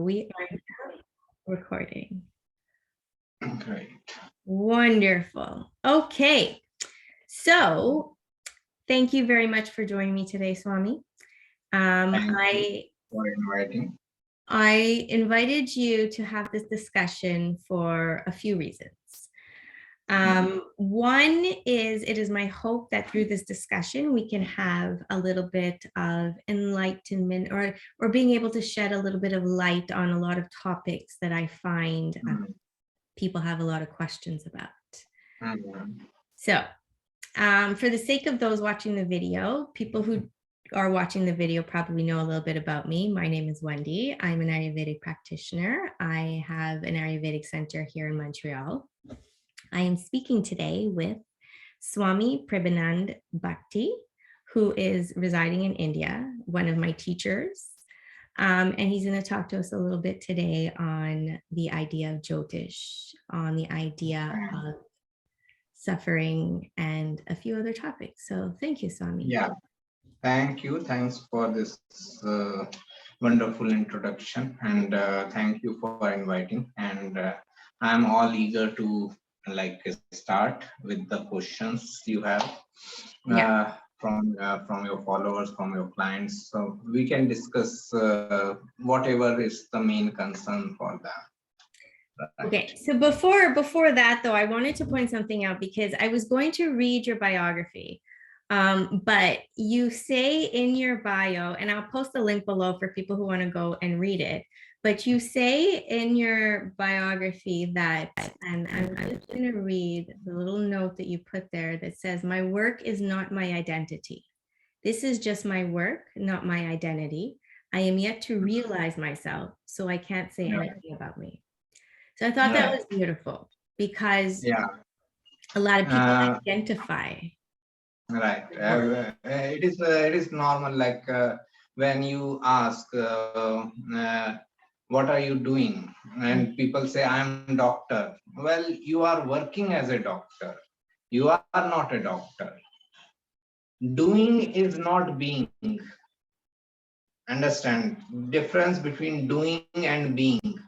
we are now recording. Great. Wonderful. Okay. So thank you very much for joining me today, Swami. Thank you for inviting. I invited you to have this discussion for a few reasons. One is, it is my hope that through this discussion, we can have a little bit of enlightenment or being able to shed a little bit of light on a lot of topics that I find people have a lot of questions about. So for the sake of those watching the video, people who are watching the video probably know a little bit about me. My name is Wendy. I'm an Ayurvedic practitioner. I have an Ayurvedic center here in Montreal. I am speaking today with Swami Premanand Bharti, who is residing in India, one of my teachers. And he's going to talk to us a little bit today on the idea of Jyotish, on the idea of suffering, and a few other topics. So thank you, Swami. Yeah, thank you. Thanks for this wonderful introduction, and thank you for inviting. And I'm all eager to start with the questions you have from your followers, from your clients, so we can discuss whatever is the main concern for them. Right. Okay, so before that though, I wanted to point something out, because I was going to read your biography, but you say in your bio, and I'll post the link below for people who want to go and read it, but you say in your biography that, and I'm just going to read the little note that you put there that says, "My work is not my identity. This is just my work, not my identity. I am yet to realize myself, so I can't say anything about me." So I thought that was beautiful, because a lot of people identify. Right. It is normal, like when you ask, what are you doing? And people say, I'm doctor. Well, you are working as a doctor. You are not a doctor. Doing is not being. Understand difference between doing and being.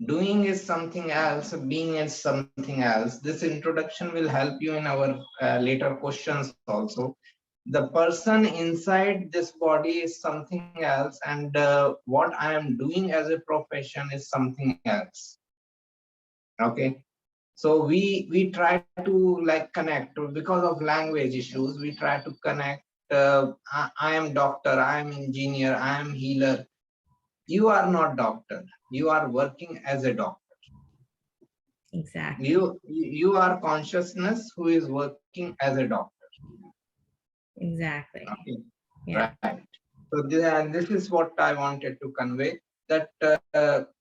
Doing is something else, being is something else. This introduction will help you in our later questions also. The person inside this body is something else, and what I am doing as a profession is something else. Okay, so we try to connect because of language issues. We try to connect. I am doctor, I am engineer, I am healer. You are not doctor. You are working as a doctor. Exactly. You are consciousness who is working as a doctor. Exactly. Okay. Yeah. Right. So this is what I wanted to convey. That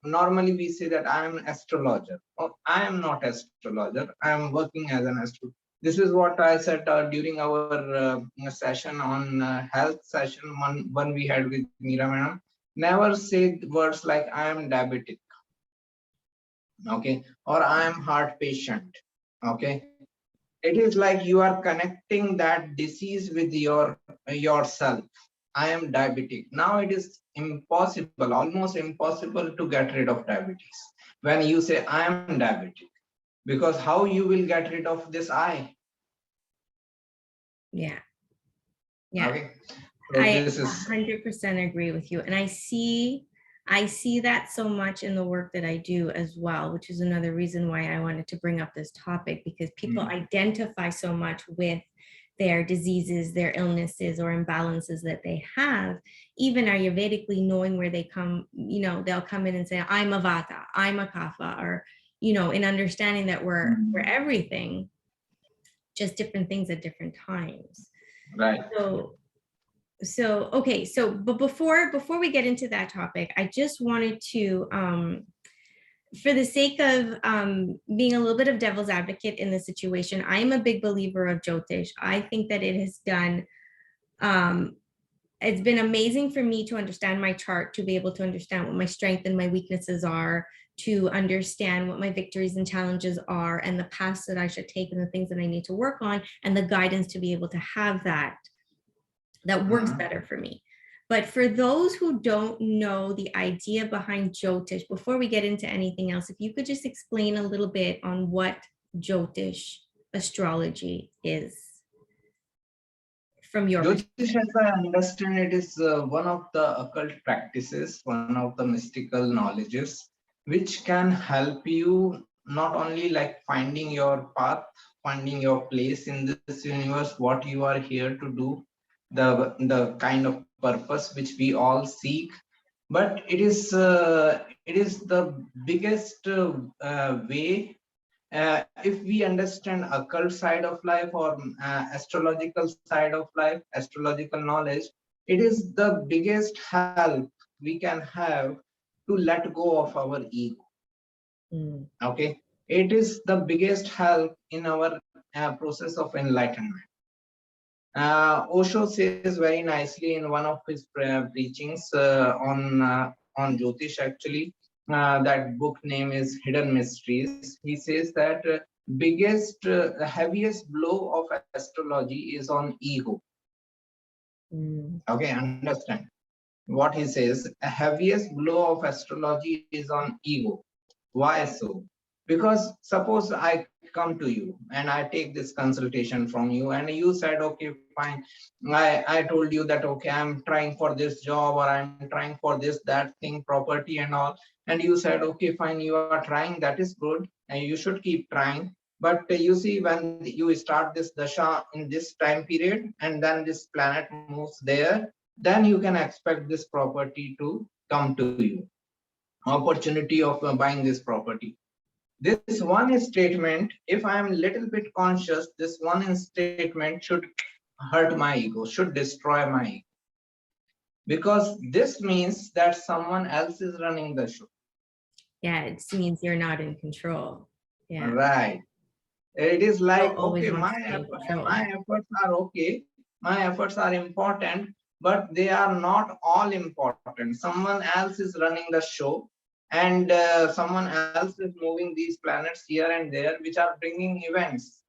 normally we say that I am an astrologer. Oh, I am not astrologer. I am working as an astrologer. This is what I said during our session on health session one we had with Meera Madam. Never say words like I am diabetic, okay, or I am heart patient, okay. It is like you are connecting that disease with yourself. I am diabetic. Now it is impossible, almost impossible to get rid of diabetes when you say I am diabetic, because how you will get rid of this I? Yeah. Yeah. Okay. So I this is 100% agree with you. And I see that so much in the work that I do as well, which is another reason why I wanted to bring up this topic, because people identify so much with their diseases, their illnesses or imbalances that they have, even Ayurvedically, knowing where they come, they'll come in and say, I'm a Vata, I'm a Kapha, or, in understanding that we're everything, just different things at different times. right. So okay, but before we get into that topic, I just wanted to for the sake of being a little bit of devil's advocate in the situation, I am a big believer of Jyotish. I think that it has done it's been amazing for me to understand my chart, to be able to understand what my strengths and my weaknesses are, to understand what my victories and challenges are, and the paths that I should take and the things that I need to work on, and the guidance to be able to have that works better for me. But for those who don't know the idea behind Jyotish, before we get into anything else, if you could just explain a little bit on what Jyotish astrology is from your perspective. Jyotish, as I understand, it is one of the occult practices, one of the mystical knowledges, which can help you not only like finding your path, finding your place in this universe, what you are here to do, the kind of purpose which we all seek, but it is the biggest way, if we understand occult side of life or astrological side of life, astrological knowledge, it is the biggest help we can have to let go of our ego. Okay, it is the biggest help in our process of enlightenment. Osho says very nicely in one of his preachings on Jyotish, actually, that book name is Hidden Mysteries. He says that heaviest blow of astrology is on ego. Okay, understand what he says. A heaviest blow of astrology is on ego. Why so? Because suppose I come to you and I take this consultation from you, and you said, okay, fine. I told you that, okay, I'm trying for this job, or I'm trying for this, that thing, property and all. And you said, okay, fine, you are trying, that is good, and you should keep trying. But you see, when you start this dasha in this time period, and then this planet moves there, then you can expect this property to come to you, opportunity of buying this property. This one statement, if I am little bit conscious, this one statement should hurt my ego, should destroy my ego, because this means that someone else is running the show. Yeah, it means you're not in control. Yeah, Right. It is like, always okay, wants to stay in control. my efforts are okay, my efforts are important, but they are not all important. Someone else is running the show, and someone else is moving these planets here and there, which are bringing events.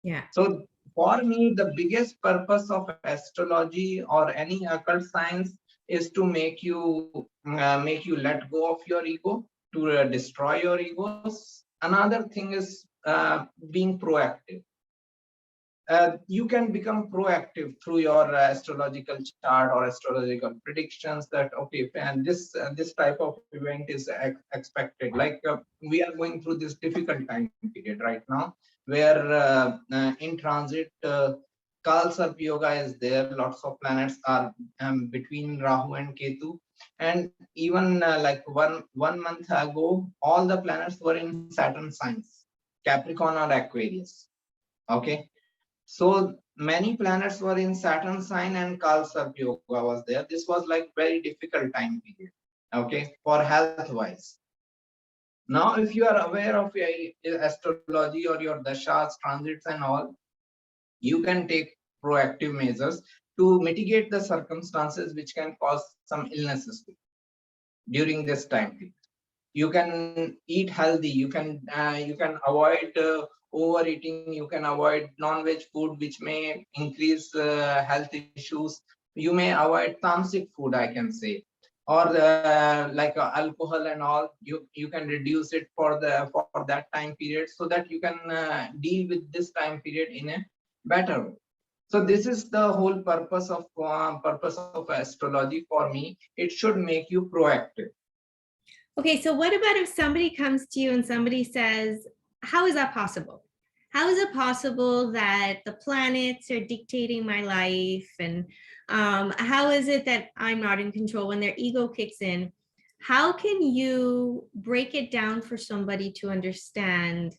Yeah. So for me, the biggest purpose of astrology or any occult science is to make you let go of your ego, to destroy your egos. Another thing is being proactive. You can become proactive through your astrological chart or astrological predictions, that okay, and this type of event is expected. Like we are going through this difficult time period right now, where in transit Kal Sarp Yoga is there. Lots of planets are between Rahu and Ketu, and even like one month ago, all the planets were in Saturn signs, Capricorn or Aquarius. Okay, so many planets were in Saturn sign, and Kal Sarp Yoga was there. This was like very difficult time period, okay, for health wise. Now, if you are aware of your astrology or your dashas, transits and all, you can take proactive measures to mitigate the circumstances which can cause some illnesses during this time period. You can eat healthy, you can avoid overeating, you can avoid non-veg food which may increase health issues. You may avoid tamasic food, I can say, or like alcohol and all. You can reduce it for that time period, so that you can deal with this time period in a better way. So this is the whole purpose of astrology for me. It should make you proactive. Okay, so what about if somebody comes to you and somebody says, how is that possible? How is it possible that the planets are dictating my life? And how is it that I'm not in control? When their ego kicks in, how can you break it down for somebody to understand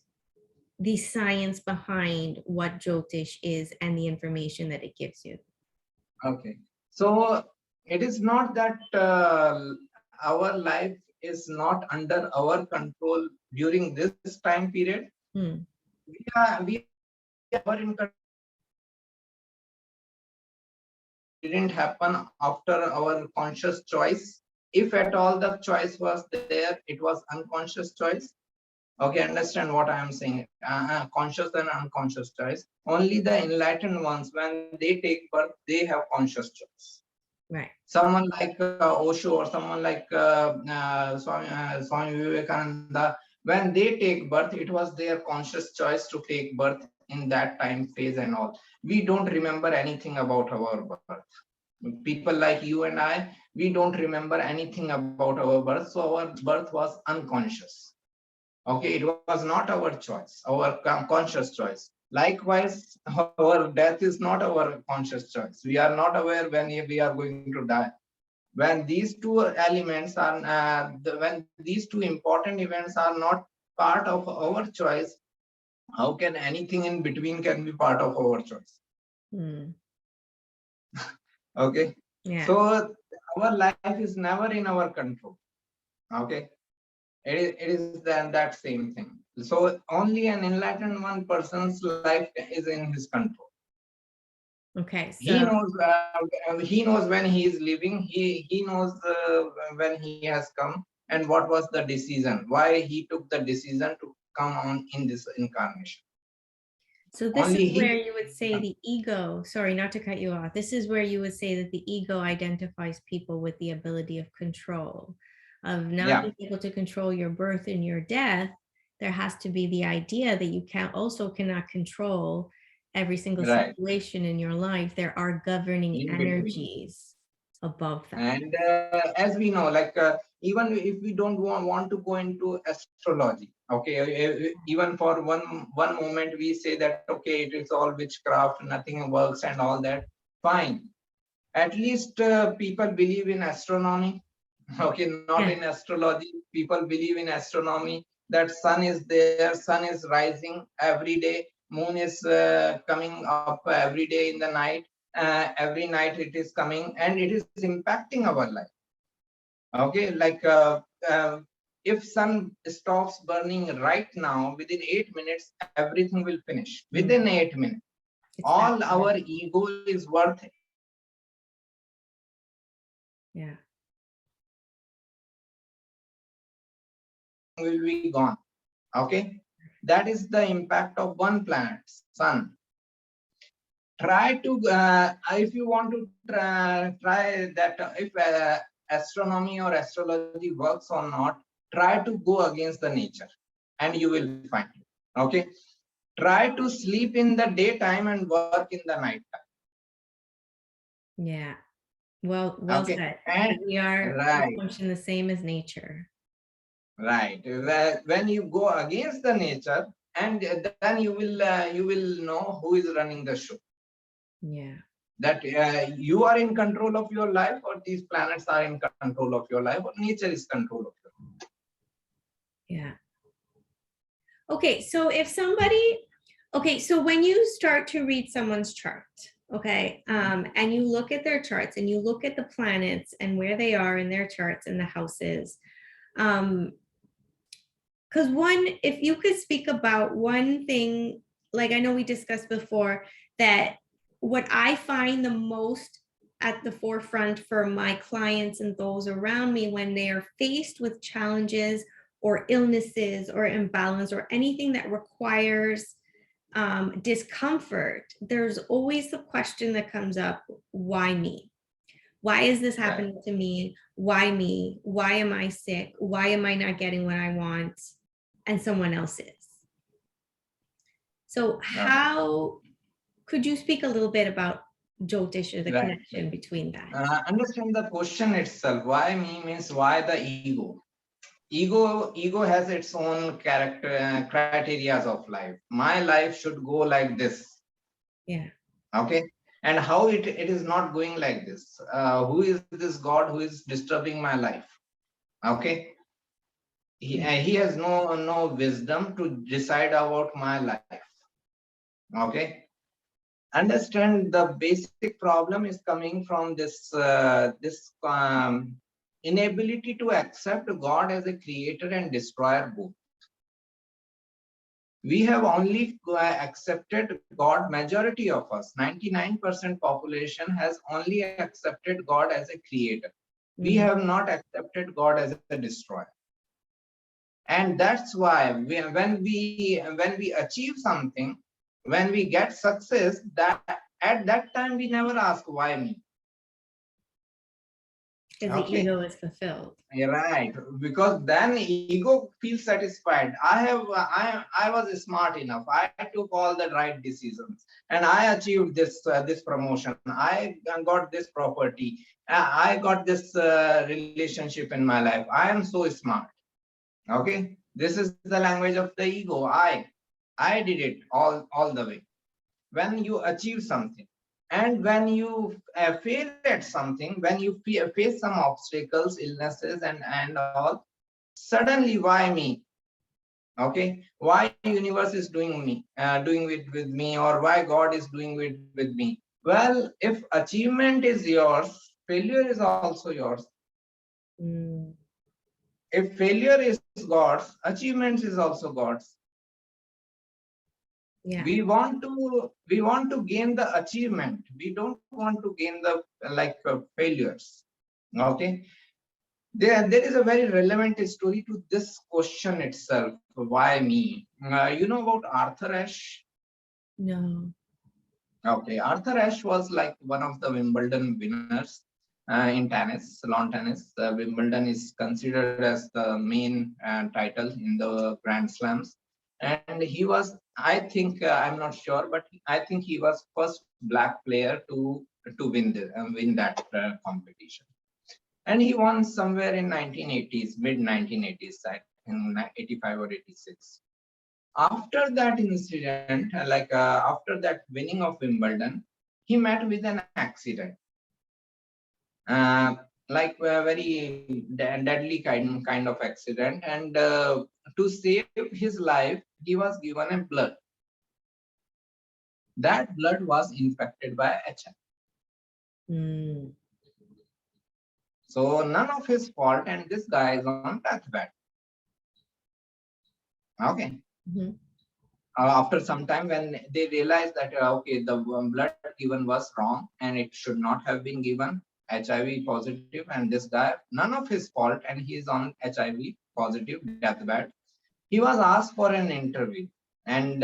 the science behind what Jyotish is and the information that it gives you? Okay, so it is not that our life is not under our control during this time period. We are in control. Didn't happen after our conscious choice. If at all the choice was there, it was unconscious choice. Okay, understand what I am saying? Conscious and unconscious choice. Only the enlightened ones, when they take birth, they have conscious choice. Right. Someone like Osho or someone like Swami Vivekananda, when they take birth, it was their conscious choice to take birth in that time phase and all. We don't remember anything about our birth. People like you and I, we don't remember anything about our birth, so our birth was unconscious. Okay, it was not our choice, our conscious choice. Likewise, our death is not our conscious choice. We are not aware when we are going to die. When these two elements are when these two important events are not part of our choice, how can anything in between can be part of our choice? Mm. Okay, Yeah. so our life is never in our control. Okay, it is that same thing. So only an enlightened one person's life is in his control. Okay. He So knows he knows when he is leaving. He knows when he has come and what was the decision, why he took the decision to come on in this incarnation. So this Only is where he. you would say the ego, sorry, not to cut you off. This is where you would say that the ego identifies people with the ability of control, of not Yeah, being able to control your birth and your death. There has to be the idea that you cannot control every single right. situation in your life. There are governing In between. energies above that. And as we know, like even if we don't want to go into astrology, okay, even for one moment we say that okay, it is all witchcraft, nothing works and all that. Fine. At least people believe in astronomy. Okay, not Yeah. in astrology. People believe in astronomy. That sun is there, sun is rising every day, moon is coming up every day in the night. Every night it is coming and it is impacting our life. Okay, like if sun stops burning right now, within 8 minutes, everything will finish. Within 8 minutes, It's that. all our ego is worth it. Yeah. Will be gone. Okay, that is the impact of one planet, sun. Try to if you want to try that if astronomy or astrology works or not, try to go against the nature and you will find it. Okay, try to sleep in the daytime and work in the night time. Yeah. Well Okay, said. and We right, function the same as nature. right. When you go against the nature, and then you will know who is running the show. Yeah. That you are in control of your life, or these planets are in control of your life, or nature is control of your life. Yeah. Okay, so so when you start to read someone's chart, okay, and you look at their charts and you look at the planets and where they are in their charts and the houses, because if you could speak about one thing, like I know we discussed before, that what I find the most at the forefront for my clients and those around me when they are faced with challenges or illnesses or imbalance or anything that requires discomfort, there's always the question that comes up, why me? Why is this Right. happening to me? Why me? Why am I sick? Why am I not getting what I want? And someone else is. So how could you speak a little bit about Jyotish or the Right. connection between that? Understand the question itself. Why me means why the ego. Ego has its own character criteria of life. My life should go like this. Yeah. Okay, and how it is not going like this. Who is this God who is disturbing my life? Okay, he has no wisdom to decide about my life. Okay, understand the basic problem is coming from this inability to accept God as a creator and destroyer both. We have only accepted God, majority of us, 99% population has only accepted God as a creator. We have not accepted God as a destroyer. And that's why when we achieve something, when we get success, that at that time we never ask why me. Because the Okay. ego is fulfilled. Right, because then ego feels satisfied. I was smart enough. I took all the right decisions, and I achieved this promotion. I got this property. I got this relationship in my life. I am so smart. Okay, this is the language of the ego. I did it all the way. When you achieve something, and when you fail at something, when you face some obstacles, illnesses, and all, suddenly, why me? Okay, why universe is doing it with me, or why God is doing it with me? Well, if achievement is yours, failure is also yours. Mm, If failure is God's, achievement is also God's. yeah. We want to gain the achievement. We don't want to gain the failures. Okay, there is a very relevant story to this question itself. Why me? You know about Arthur Ashe? No. Okay, Arthur Ashe was like one of the Wimbledon winners in tennis, lawn tennis. Wimbledon is considered as the main title in the Grand Slams, and he was, I think, I'm not sure, but I think he was first black player to win that competition, and he won somewhere in 1980s, mid 1980s, in 85 or 86. After that incident, after that winning of Wimbledon, he met with an accident, uh, like a very deadly kind of accident. And to save his life, he was given a blood. That blood was infected by HIV. Mm. So none of his fault, and this guy is on deathbed. Okay. Mm-hmm. After some time, when they realized that okay, the blood given was wrong and it should not have been given, HIV positive, and this guy, none of his fault, and he is on HIV positive, deathbed. He was asked for an interview, and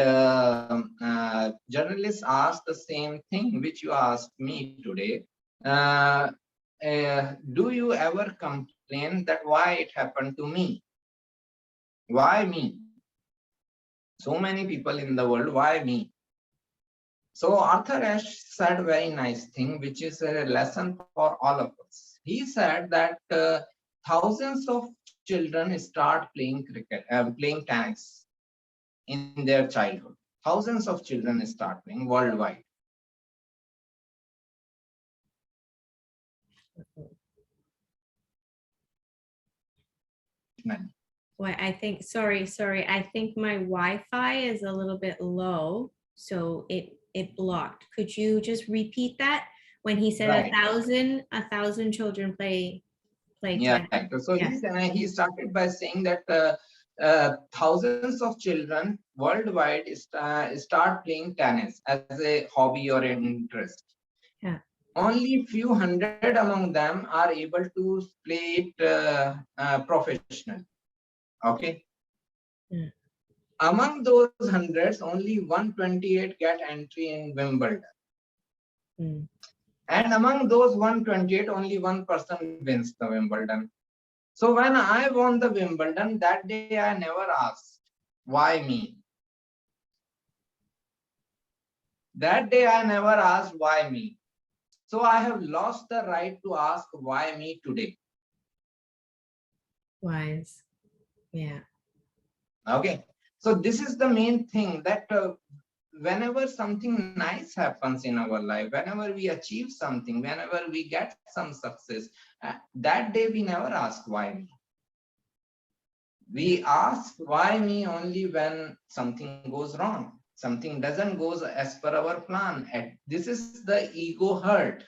journalists asked the same thing which you asked me today. uh, do you ever complain that why it happened to me? Why me? So many people in the world, why me? So Arthur Ashe said a very nice thing, which is a lesson for all of us. He said that thousands of children start playing cricket, playing tennis in their childhood. Thousands of children start playing worldwide. Well, I think, sorry, I think my Wi-Fi is a little bit low, so it blocked. Could you just repeat that? When he said Right. a thousand children play Yeah. tennis. So Yes. he started by saying that thousands of children worldwide start playing tennis as a hobby or an interest. Yeah. Only few hundred among them are able to play it professionally. Okay. Yeah. Among those hundreds, only 128 get entry in Wimbledon. Mm. And among those 128, only one person wins the Wimbledon. So when I won the Wimbledon, that day I never asked, why me? That day I never asked, why me? So I have lost the right to ask, why me today? Wise. Yeah. Okay. So this is the main thing, that whenever something nice happens in our life, whenever we achieve something, whenever we get some success, that day we never ask why me. We ask why me only when something goes wrong, something doesn't go as per our plan. And this is the ego hurt.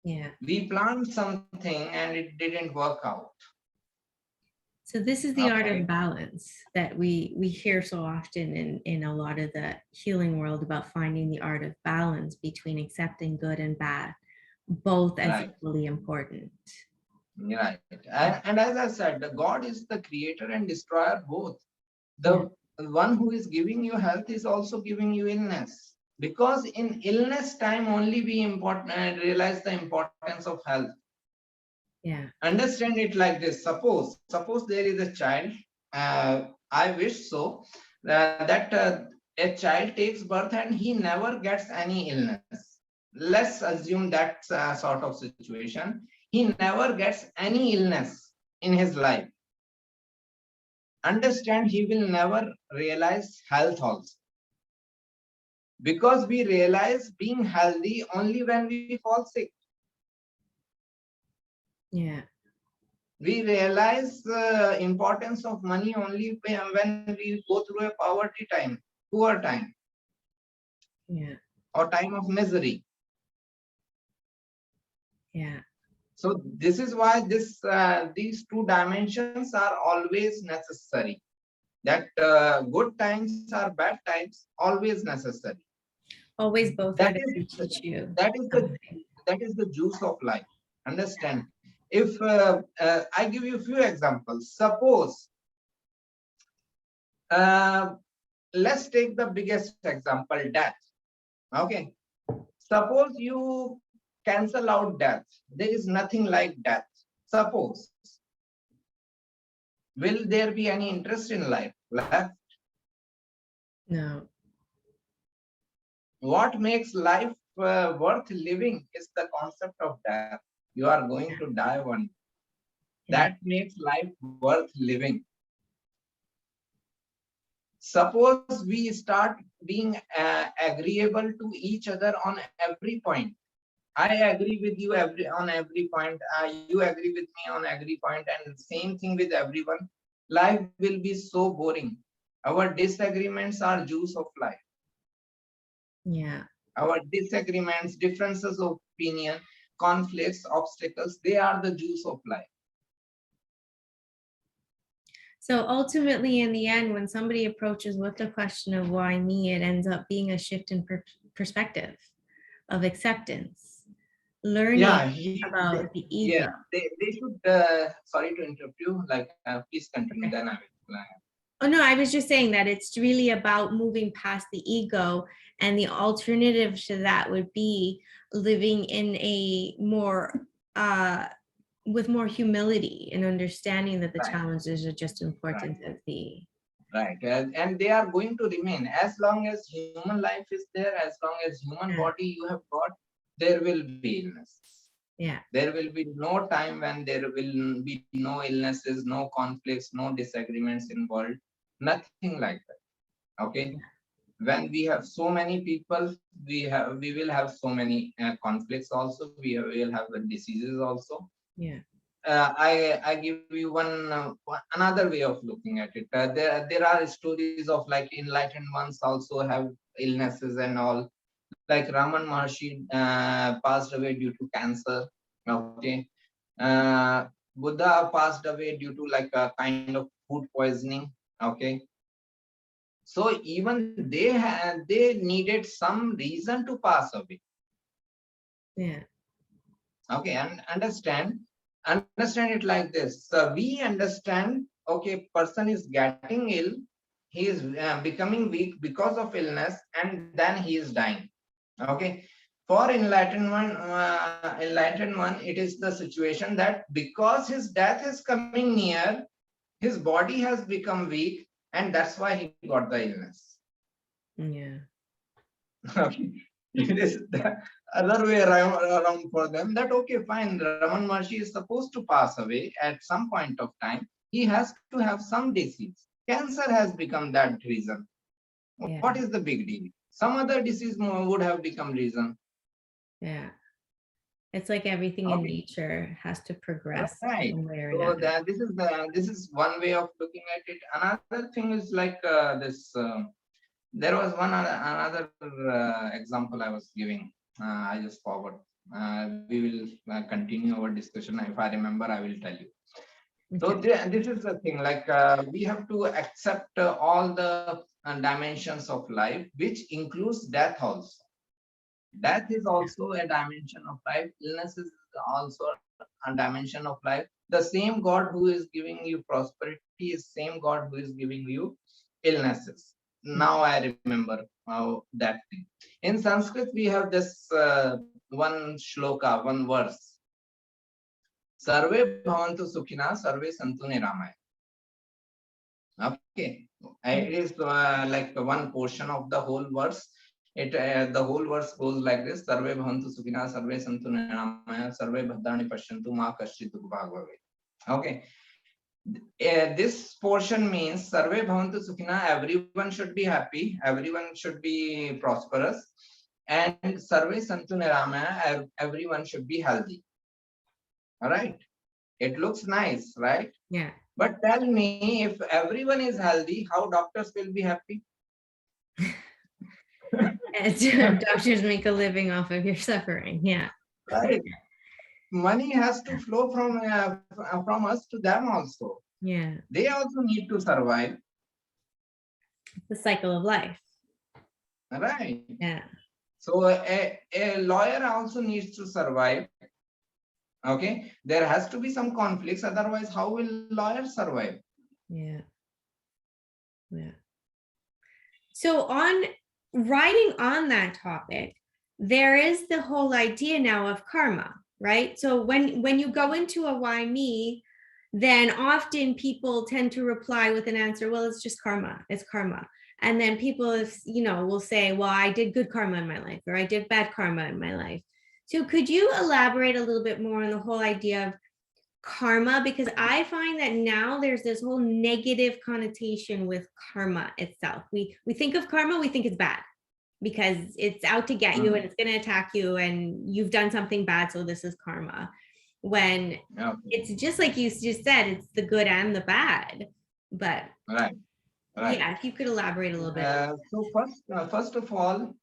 Yeah. We planned something and it didn't work out. So this is the art Okay. of balance that we hear so often in a lot of the healing world, about finding the art of balance between accepting good and bad, both as Right. equally important. Right. And as I said, the God is the creator and destroyer both. Yeah. The one who is giving you health is also giving you illness. Because in illness time only we realize the importance of health. Yeah. Understand it like this. Suppose there is a child. I wish so that a child takes birth and he never gets any illness. Let's assume that sort of situation. He never gets any illness in his life. Understand, he will never realize health also, because we realize being healthy only when we fall sick. Yeah. We realize the importance of money only when we go through a poverty time, poor time, Yeah. or time of misery. Yeah. So this is why these two dimensions are always necessary. That good times are bad times, always necessary. Always both are That there is to teach you that is the something. that is the juice of life. Understand? If I give you a few examples, suppose uh, let's take the biggest example, death. Okay, suppose you cancel out death. There is nothing like death. Suppose, will there be any interest in life left? No. What makes life worth living is the concept of death. You are going to die one. Yeah. That makes life worth living. Suppose we start being agreeable to each other on every point. I agree with you on every point. You agree with me on every point, and same thing with everyone. Life will be so boring. Our disagreements are juice of life. Yeah. Our disagreements, differences of opinion, conflicts, obstacles, they are the juice of life. So ultimately, in the end, when somebody approaches with the question of why me, it ends up being a shift in perspective of acceptance, learning Yeah, about the yeah. ego. They should. Sorry to interrupt you. Like, please continue. Okay. Then I will. Oh, no, I was just saying that it's really about moving past the ego. And the alternative to that would be living in a more, with more humility and understanding that the Right, challenges are just right, important as the, right. And they are going to remain as long as human life is there. As long as human yeah, body you have got, there will be illness. yeah, There will be no time when there will be no illnesses, no conflicts, no disagreements involved. Nothing like that. Okay. When we have so many people, we will have so many conflicts also. We will have diseases also. yeah, I give you another way of looking at it. There are stories of like enlightened ones also have illnesses and all. Like Raman Maharshi passed away due to cancer. Okay, Buddha passed away due to like a kind of food poisoning. Okay, so even they needed some reason to pass away. yeah, Okay, and understand it like this. So we understand, okay, person is getting ill, he is becoming weak because of illness, and then he is dying. Okay, for enlightened one, it is the situation that because his death is coming near, his body has become weak, and that's why he got the illness. yeah, Okay. It is the other way around for them, that okay, fine, Raman Maharshi is supposed to pass away at some point of time. He has to have some disease. Cancer has become that reason. yeah, What is the big deal? Some other disease would have become reason. yeah. It's like everything in Okay, nature has to progress right. one way or So another. this is one way of looking at it. Another thing is like this. There was another example I was giving. I just forgot. We will continue our discussion. If I remember, I will tell you. So Okay. this is the thing. Like we have to accept all the dimensions of life, which includes death also. Death is also a dimension of life. Illness is also a dimension of life. The same God who is giving you prosperity is same God who is giving you illnesses. Now I remember that thing. In Sanskrit, we have this one shloka, one verse. Sarve bhavantu sukhina, sarve santu niramaya. Okay, it is like one portion of the whole verse. The whole verse goes like this: Sarve bhavantu sukhina, sarve santu niramaya, sarve bhadrani pashyantu ma kaschit dukha bhavet. Okay, this portion means Sarve bhavantu sukhina. Everyone should be happy. Everyone should be prosperous, and Sarve santu niramaya. Everyone should be healthy. All right. It looks nice, right? Yeah. But tell me, if everyone is healthy, how doctors will be happy? Doctors make a living off of your suffering. Yeah. Right. Money has to flow from us to them also. Yeah. They also need to survive. The cycle of life. Right. Yeah. So a lawyer also needs to survive. Okay. There has to be some conflicts. Otherwise, how will lawyers survive? Yeah. Yeah. So on writing on that topic, there is the whole idea now of karma, right? So when you go into a why me, then often people tend to reply with an answer, well, it's just karma, it's karma. And then people, will say, well, I did good karma in my life, or I did bad karma in my life. So could you elaborate a little bit more on the whole idea of karma? Because I find that now there's this whole negative connotation with karma itself. We think of karma, we think it's bad because it's out to get you and it's going to attack you and you've done something bad, so this is karma. When it's just like you just said, it's the good and the bad. But right. Yeah, if you could elaborate a little bit. So first of all,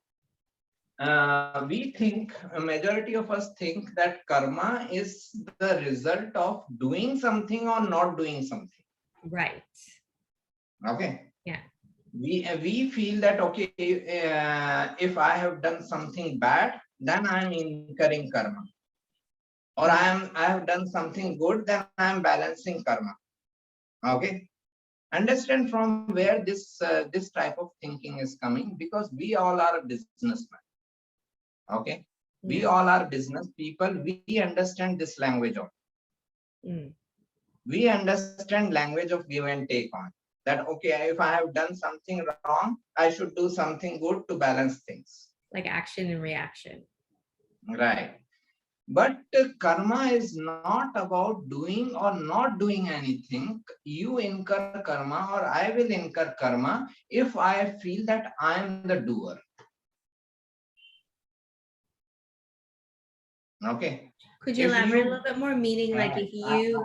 we think, a majority of us think that karma is the result of doing something or not doing something. Right. Okay. Yeah. We feel that, okay, if I have done something bad, then I'm incurring karma. Or I have done something good, then I'm balancing karma. Okay. Understand from where this type of thinking is coming, because we all are businessmen. Okay. We all are business people. We understand this language of. We understand language of give and take on that. Okay, if I have done something wrong, I should do something good to balance things. Like action and reaction. Right. But karma is not about doing or not doing anything. You incur karma or I will incur karma if I feel that I am the doer. Okay. Could you elaborate a little bit more? Meaning, like if you.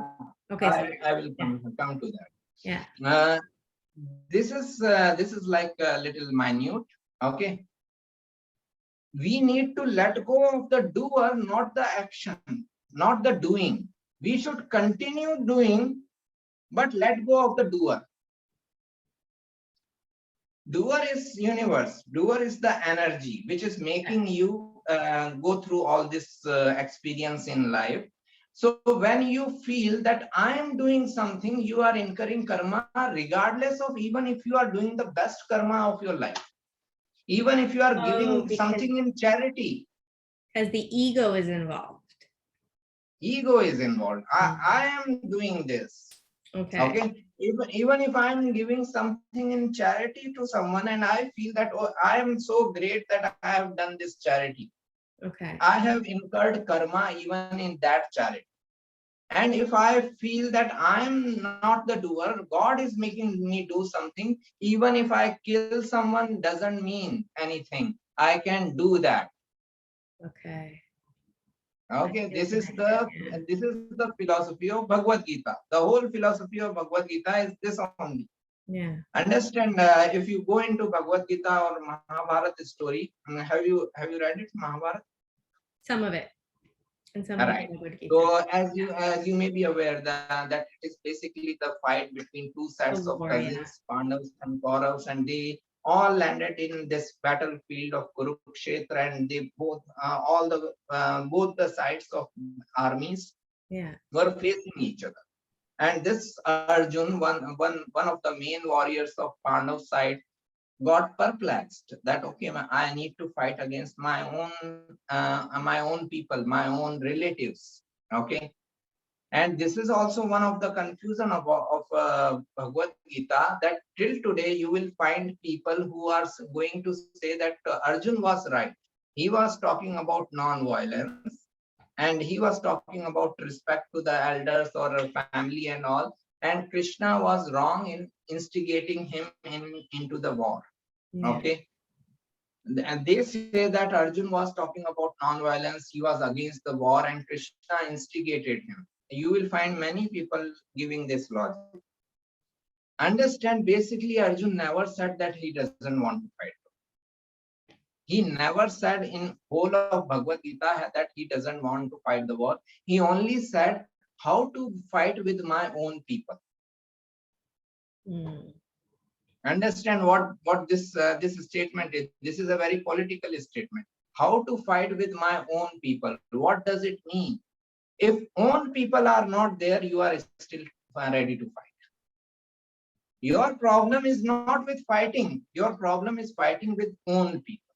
Okay. Sorry. I will come to that. Yeah. This is like a little minute. Okay. We need to let go of the doer, not the action, not the doing. We should continue doing, but let go of the doer. Doer is universe. Doer is the energy which is making you go through all this experience in life. So when you feel that I am doing something, you are incurring karma, regardless of even if you are doing the best karma of your life. Even if you are giving something in charity. Because the ego is involved. Ego is involved. I am doing this. Okay. Even if I'm giving something in charity to someone and I feel that, oh, I am so great that I have done this charity. Okay. I have incurred karma even in that charity. And if I feel that I'm not the doer, God is making me do something. Even if I kill someone, doesn't mean anything. I can do that. Okay. Okay, this is the philosophy of Bhagavad Gita. The whole philosophy of Bhagavad Gita is this only. Yeah. Understand? If you go into Bhagavad Gita or Mahabharata story, have you read it, Mahabharata? Some of it. And some of it. So as you may be aware that it is basically the fight between two sets of cousins, Pandavas and Kauravas, and they all landed in this battlefield of Kurukshetra, and they both both the sides of armies were facing each other. And this Arjun, one of the main warriors of Pandav side, got perplexed that, okay, I need to fight against my own people, my own relatives. Okay. And this is also one of the confusion of Bhagavad Gita, that till today you will find people who are going to say that Arjun was right. He was talking about non-violence, and he was talking about respect to the elders or a family and all. And Krishna was wrong in instigating him into the war. Yeah. Okay. And they say that Arjun was talking about non-violence, he was against the war, and Krishna instigated him. You will find many people giving this logic. Understand, basically Arjun never said that he doesn't want to fight. He never said in whole of Bhagavad Gita that he doesn't want to fight the war. He only said how to fight with my own people. Mm. Understand what this statement is. This is a very political statement. How to fight with my own people. What does it mean? If own people are not there, you are still ready to fight. Your problem is not with fighting. Your problem is fighting with own people.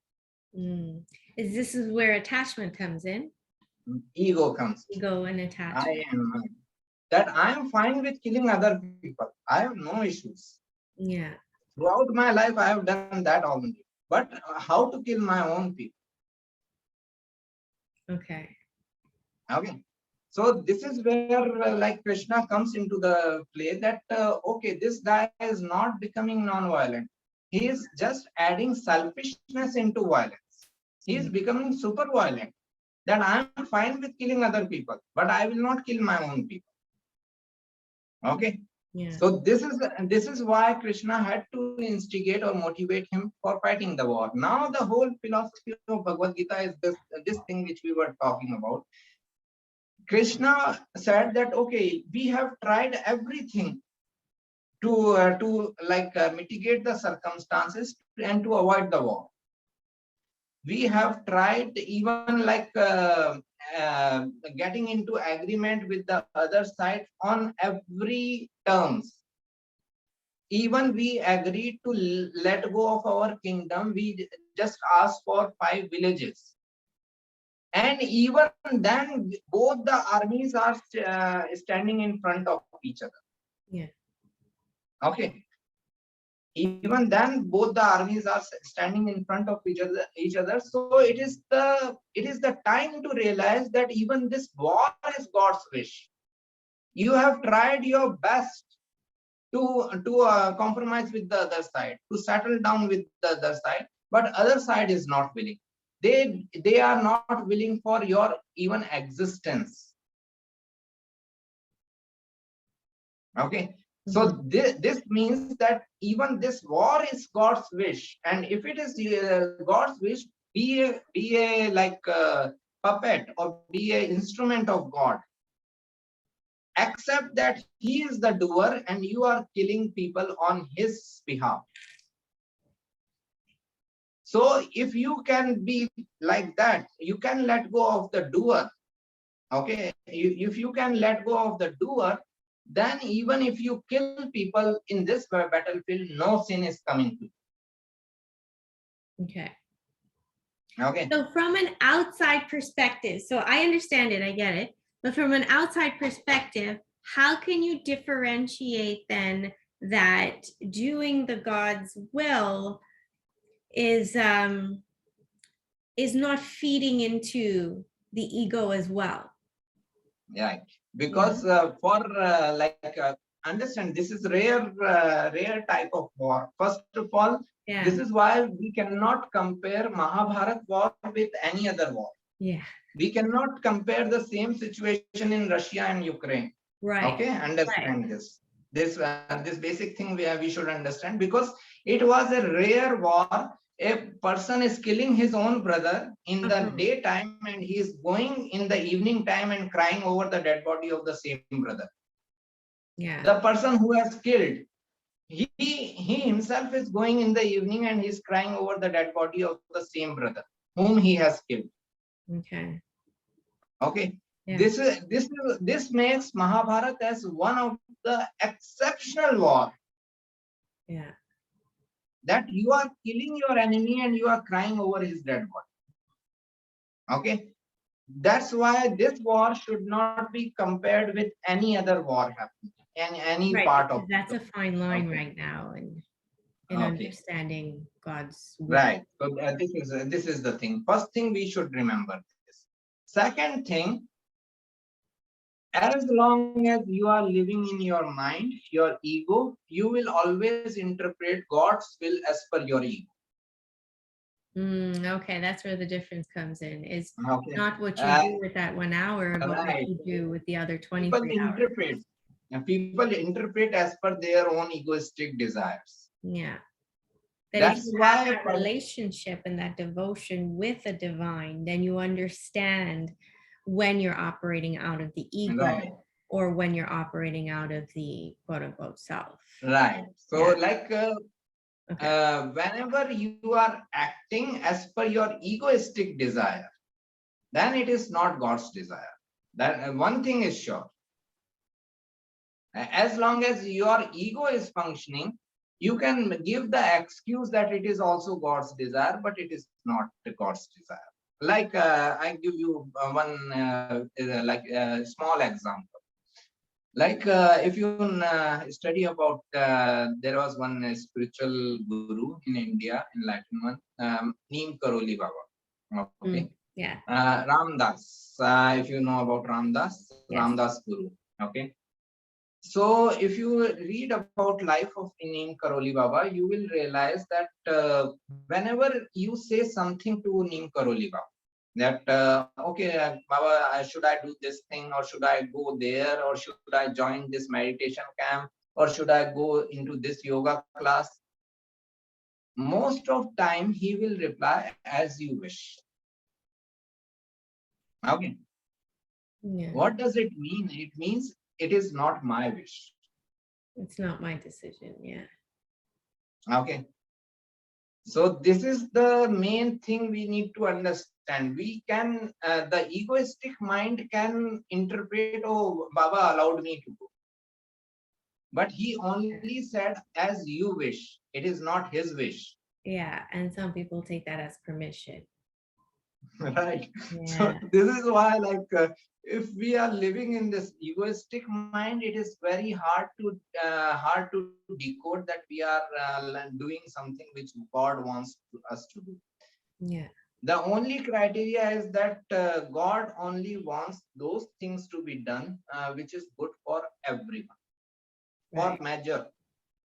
Mm. This is where attachment comes in. Ego comes. Ego and attachment. I am fine with killing other people. I have no issues. Yeah. Throughout my life, I have done that already. But how to kill my own people? Okay. Okay. So this is where like Krishna comes into the play, that okay, this guy is not becoming non-violent. He is just adding selfishness into violence. He is becoming super violent. That I am fine with killing other people, but I will not kill my own people. Okay. Yeah. So this is why Krishna had to instigate or motivate him for fighting the war. Now the whole philosophy of Bhagavad Gita is this thing which we were talking about. Krishna said that okay, we have tried everything to mitigate the circumstances and to avoid the war. We have tried even getting into agreement with the other side on every terms. Even we agreed to let go of our kingdom. We just asked for 5 villages. And even then, both the armies are standing in front of each other. Yeah. Okay. Even then, both the armies are standing in front of each other. So it is the time to realize that even this war is God's wish. You have tried your best to compromise with the other side, to settle down with the other side, but other side is not willing. They are not willing for your even existence. Okay. So this means that even this war is God's wish, and if it is God's wish, be a puppet or be an instrument of God. Accept that he is the doer and you are killing people on his behalf. So if you can be like that, you can let go of the doer. Okay, if you can let go of the doer, then even if you kill people in this battlefield, no sin is coming to you. Okay. Okay. So from an outside perspective, so I understand it, I get it, but from an outside perspective, how can you differentiate then that doing the God's will is not feeding into the ego as well? Yeah, because understand, this is rare type of war. First of all, Yeah. This is why we cannot compare Mahabharat war with any other war. Yeah. We cannot compare the same situation in Russia and Ukraine. Right. Okay, understand this. This basic thing we should understand, because it was a rare war. A person is killing his own brother in the daytime, and he is going in the evening time and crying over the dead body of the same brother. Yeah. The person who has killed, he himself is going in the evening and he's crying over the dead body of the same brother whom he has killed. Okay. Okay. Yeah. This makes Mahabharat as one of the exceptional war. Yeah. That you are killing your enemy and you are crying over his dead body. Okay. That's why this war should not be compared with any other war happening in any Right, part because of that's the a fine line okay. right now in Okay, understanding God's will. right. So this is the thing. First thing we should remember this. Second thing, as long as you are living in your mind, your ego, you will always interpret God's will as per your ego. Okay, that's where the difference comes in, is Okay. not what you Uh, do with that 1 hour, but what right. you do with the other People 23 hours. interpret. People interpret as per their own egoistic desires. Yeah. That if That's you have why. that relationship and that devotion with the divine, then you understand when you're operating out of the ego Right. or when you're operating out of the quote unquote self. Right. So, Yeah. like, Okay. whenever you are acting as per your egoistic desire, then it is not God's desire. That one thing is sure. As long as your ego is functioning, you can give the excuse that it is also God's desire, but it is not God's desire. Like I give you one small example. Like if you study about, there was one spiritual guru in India, enlightenment, Neem Karoli Baba. Okay. Yeah. Ramdas. If you know about Ramdas, Yes. Ramdas Guru. Okay. So if you read about life of Neem Karoli Baba, you will realize that whenever you say something to Neem Karoli Baba, that okay, Baba, should I do this thing, or should I go there, or should I join this meditation camp, or should I go into this yoga class? Most of time he will reply as you wish. Okay. Yeah. What does it mean? It means it is not my wish. It's not my decision. Yeah. Okay. So this is the main thing we need to understand. We can, the egoistic mind can interpret, oh, Baba allowed me to go. But he only said, as you wish. It is not his wish. Yeah. And some people take that as permission. Right. Yeah. So this is why, like, if we are living in this egoistic mind, it is very hard to decode that we are doing something which God wants us to do. Yeah. The only criteria is that God only wants those things to be done which is good for everyone, for Right.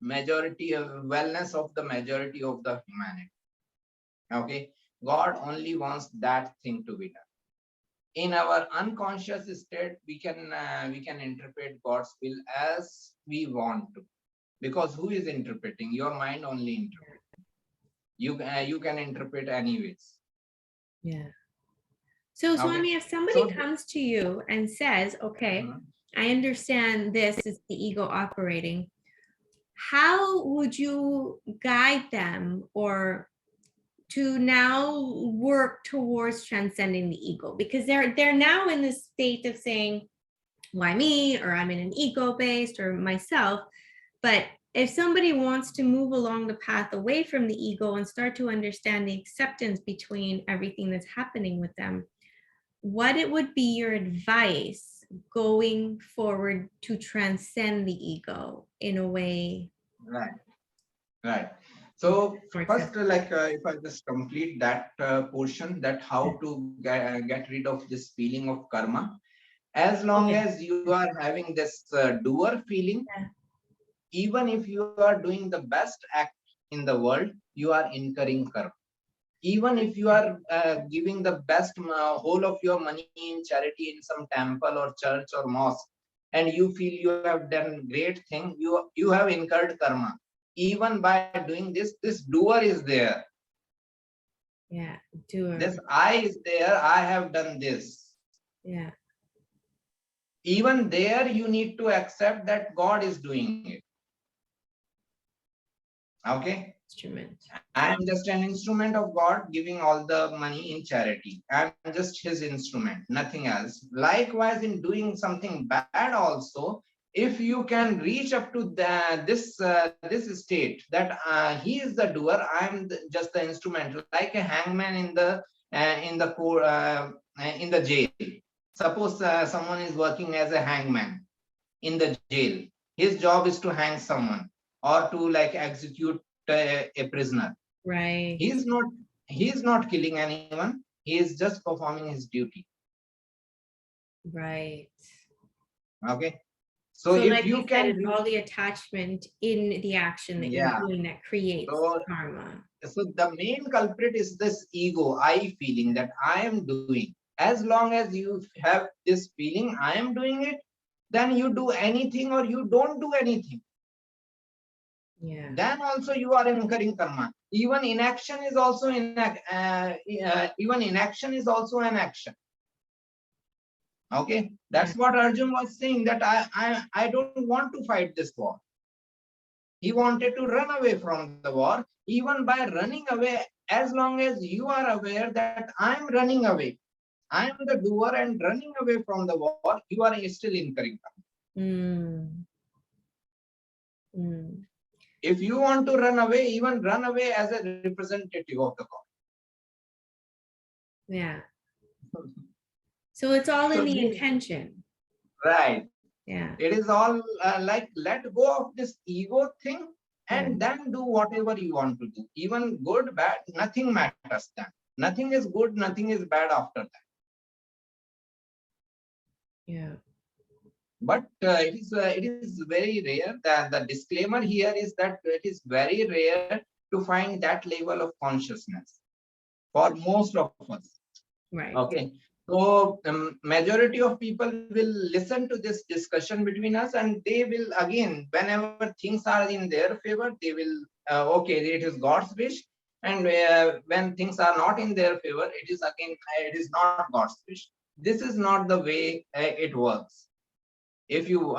majority of wellness of the majority of the humanity. Okay, God only wants that thing to be done. In our unconscious state, we can interpret God's will as we want to, because who is interpreting? Your mind only interprets. You can interpret anyways. Yeah. So Okay. Swami, if somebody comes to you and says, okay, I understand this is the ego operating, how would you guide them or to now work towards transcending the ego? Because they're now in this state of saying, why me? Or I'm in an ego based, or myself. But if somebody wants to move along the path away from the ego and start to understand the acceptance between everything that's happening with them, what it would be your advice going forward to transcend the ego in a way? Right. So first, like if I just complete that portion, that how to get rid of this feeling of karma. As long as you are having this doer feeling, even if you are doing the best act in the world, you are incurring karma. Even if you are giving the best whole of your money in charity in some temple or church or mosque, and you feel you have done great thing, you have incurred karma. Even by doing this, this doer is there. Yeah, doer. This I is there. I have done this. Yeah. Even there, you need to accept that God is doing it. Okay. Instrument. I am just an instrument of God, giving all the money in charity. I am just his instrument, nothing else. Likewise, in doing something bad also, if you can reach up to this state that he is the doer, I am just the instrument, like a hangman in the in the jail. Suppose someone is working as a hangman in the jail. His job is to hang someone or to like execute a prisoner. Right. He is not killing anyone. He is just performing his duty. Right. Okay. So if like you said, can, it's all the attachment in the action that you're doing that creates karma. So the main culprit is this ego, I feeling that I am doing. As long as you have this feeling, I am doing it, then you do anything or you don't do anything. Yeah. Then also you are incurring karma. Even inaction is also even inaction is also an action. Okay, that's what Arjun was saying, that I don't want to fight this war. He wanted to run away from the war. Even by running away, as long as you are aware that I'm running away, I'm the doer and running away from the war, you are still incurring karma. If you want to run away, even run away as a representative of the god. Yeah. So it's all in the intention. Right. Yeah. It is all like let go of this ego thing and then do whatever you want to do. Even good, bad, nothing matters then. Nothing is good, nothing is bad after that. Yeah. But it is very rare that the disclaimer here is that it is very rare to find that level of consciousness for most of us. Right. Okay. So majority of people will listen to this discussion between us and they will again, whenever things are in their favor, they will, okay, it is God's wish. And when things are not in their favor, it is again, it is not God's wish. This is not the way it works. If you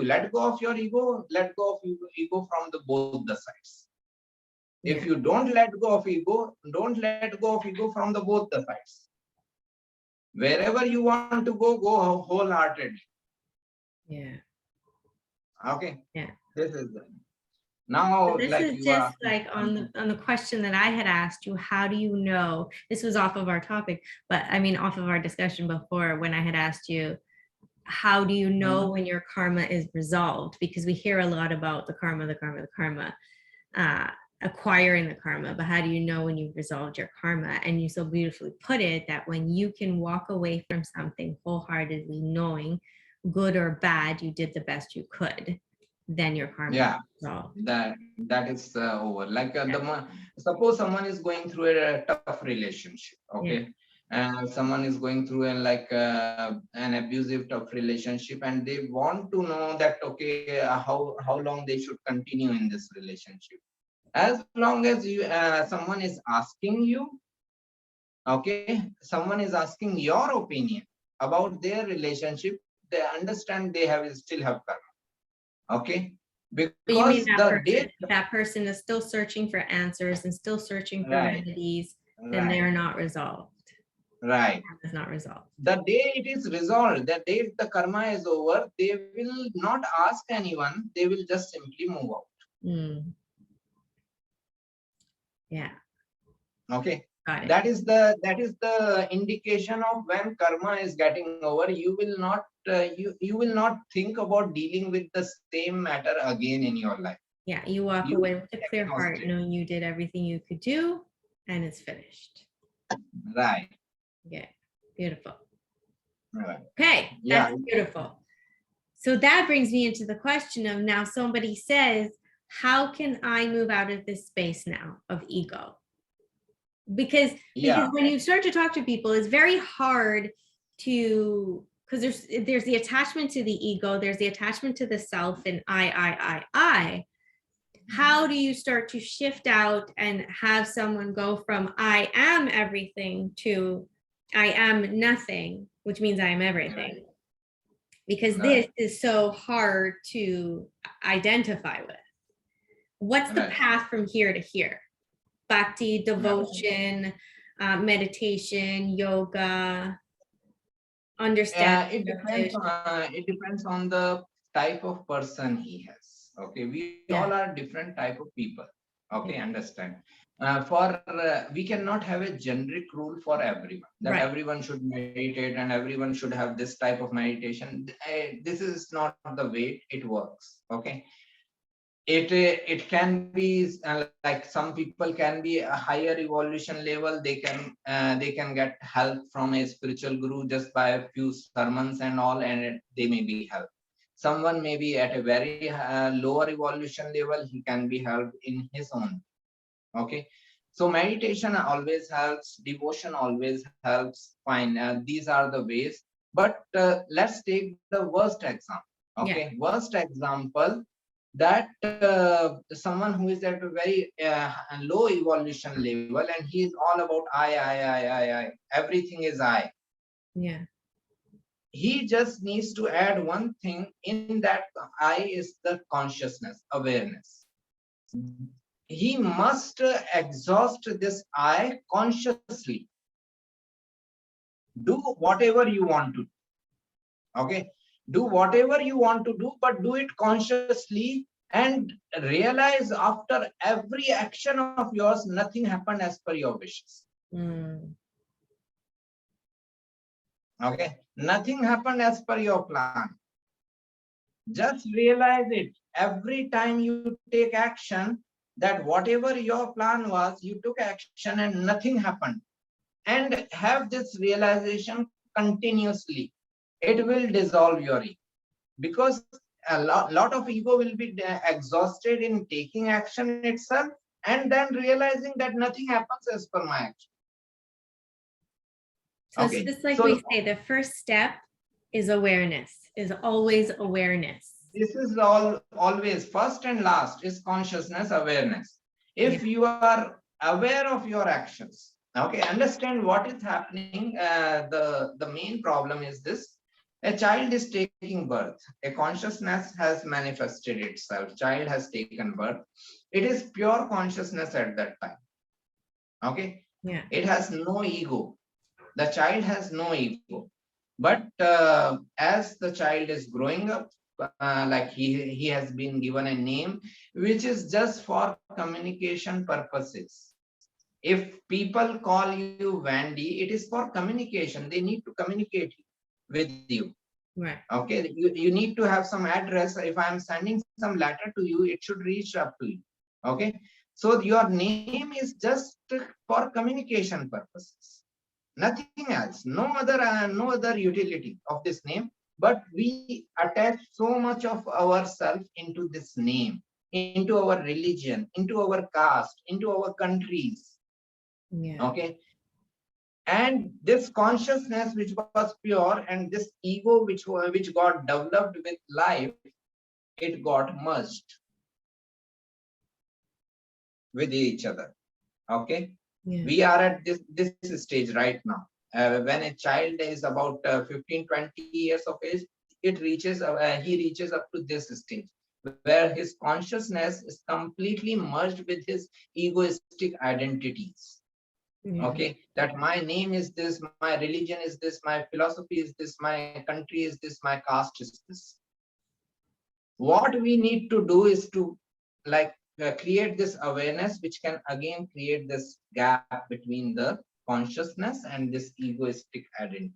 let go of your ego, let go of ego from the both the sides. If you don't let go of ego, don't let go of ego from the both the sides. Wherever you want to go wholeheartedly. Yeah. Okay. Yeah. This is the, now so this like is you just are like on the question that I had asked you, how do you know? This was off of our topic, but I mean off of our discussion before when I had asked you, how do you know when your karma is resolved? Because we hear a lot about the karma, acquiring the karma, but how do you know when you've resolved your karma? And you so beautifully put it that when you can walk away from something wholeheartedly knowing, good or bad, you did the best you could, then your karma is resolved. That is over. Like suppose someone is going through a tough relationship. Okay. Someone is going through an abusive tough relationship and they want to know that okay, how long they should continue in this relationship. As long as you someone is asking you, okay, someone is asking your opinion about their relationship, they understand they still have karma. Okay, because that person is still searching for answers and still searching for remedies, then they are not resolved. Right. It's not resolved. The day it is resolved, the day the karma is over, they will not ask anyone, they will just simply move out. Yeah. Okay. That is the indication of when karma is getting over. You will not you will not think about dealing with the same matter again in your life. Yeah, you walk away with a clear heart, knowing you did everything you could do, and it's finished. Right. Yeah, beautiful. Right. Okay, that's beautiful. So that brings me into the question of now somebody says, how can I move out of this space now of ego? Because when you start to talk to people, it's very hard to, because there's the attachment to the ego, there's the attachment to the self and I. How do you start to shift out and have someone go from I am everything to I am nothing, which means I am everything? Because this is so hard to identify with. What's the path from here to here? Bhakti, devotion, meditation, yoga, understanding. It depends on the type of person he has. Okay, we all are different type of people. Okay, understand. For we cannot have a generic rule for everyone that Right. everyone should meditate and everyone should have this type of meditation. This is not the way it works. Okay, it can be like some people can be a higher evolution level. They can get help from a spiritual guru just by a few sermons and all, and they may be helped. Someone may be at a very lower evolution level. He can be helped in his own. Okay, so meditation always helps, devotion always helps, fine, these are the ways. But let's take the worst example. Yeah. Okay, worst example, that someone who is at a very low evolution level and he is all about I, everything is I. Yeah. He just needs to add one thing in that. I is the consciousness, awareness. He must exhaust this I consciously. Do whatever you want to do. Okay, do whatever you want to do, but do it consciously, and realize after every action of yours nothing happened as per your wishes. Okay, nothing happened as per your plan. Just realize it every time you take action, that whatever your plan was, you took action and nothing happened. And have this realization continuously. It will dissolve your ego, because a lot of ego will be exhausted in taking action itself, and then realizing that nothing happens as per my action. So Okay, it's just like so we say, the first step is awareness, is always awareness. this is always first and last is consciousness, awareness. If you are aware of your actions, okay, understand what is happening. The main problem is this: a child is taking birth, a consciousness has manifested itself, child has taken birth. It is pure consciousness at that time. Okay, it has no ego. The child has no ego. But as the child is growing up, like he has been given a name which is just for communication purposes. If people call you Wendy, it is for communication. They need to communicate with you. Right. Okay, you need to have some address. If I am sending some letter to you, it should reach up to you. Okay, so your name is just for communication purposes, nothing else. No other utility of this name. But we attach so much of ourselves into this name, into our religion, into our caste, into our countries. Okay, and this consciousness which was pure, and this ego which got developed with life, it got merged with each other. Okay, we are at this stage right now. When a child is about 15-20 years of age, he reaches up to this stage where his consciousness is completely merged with his egoistic identities. Okay, that my name is this, my religion is this, my philosophy is this, my country is this, my caste is this. What we need to do is to create this awareness, which can again create this gap between the consciousness and this egoistic identity.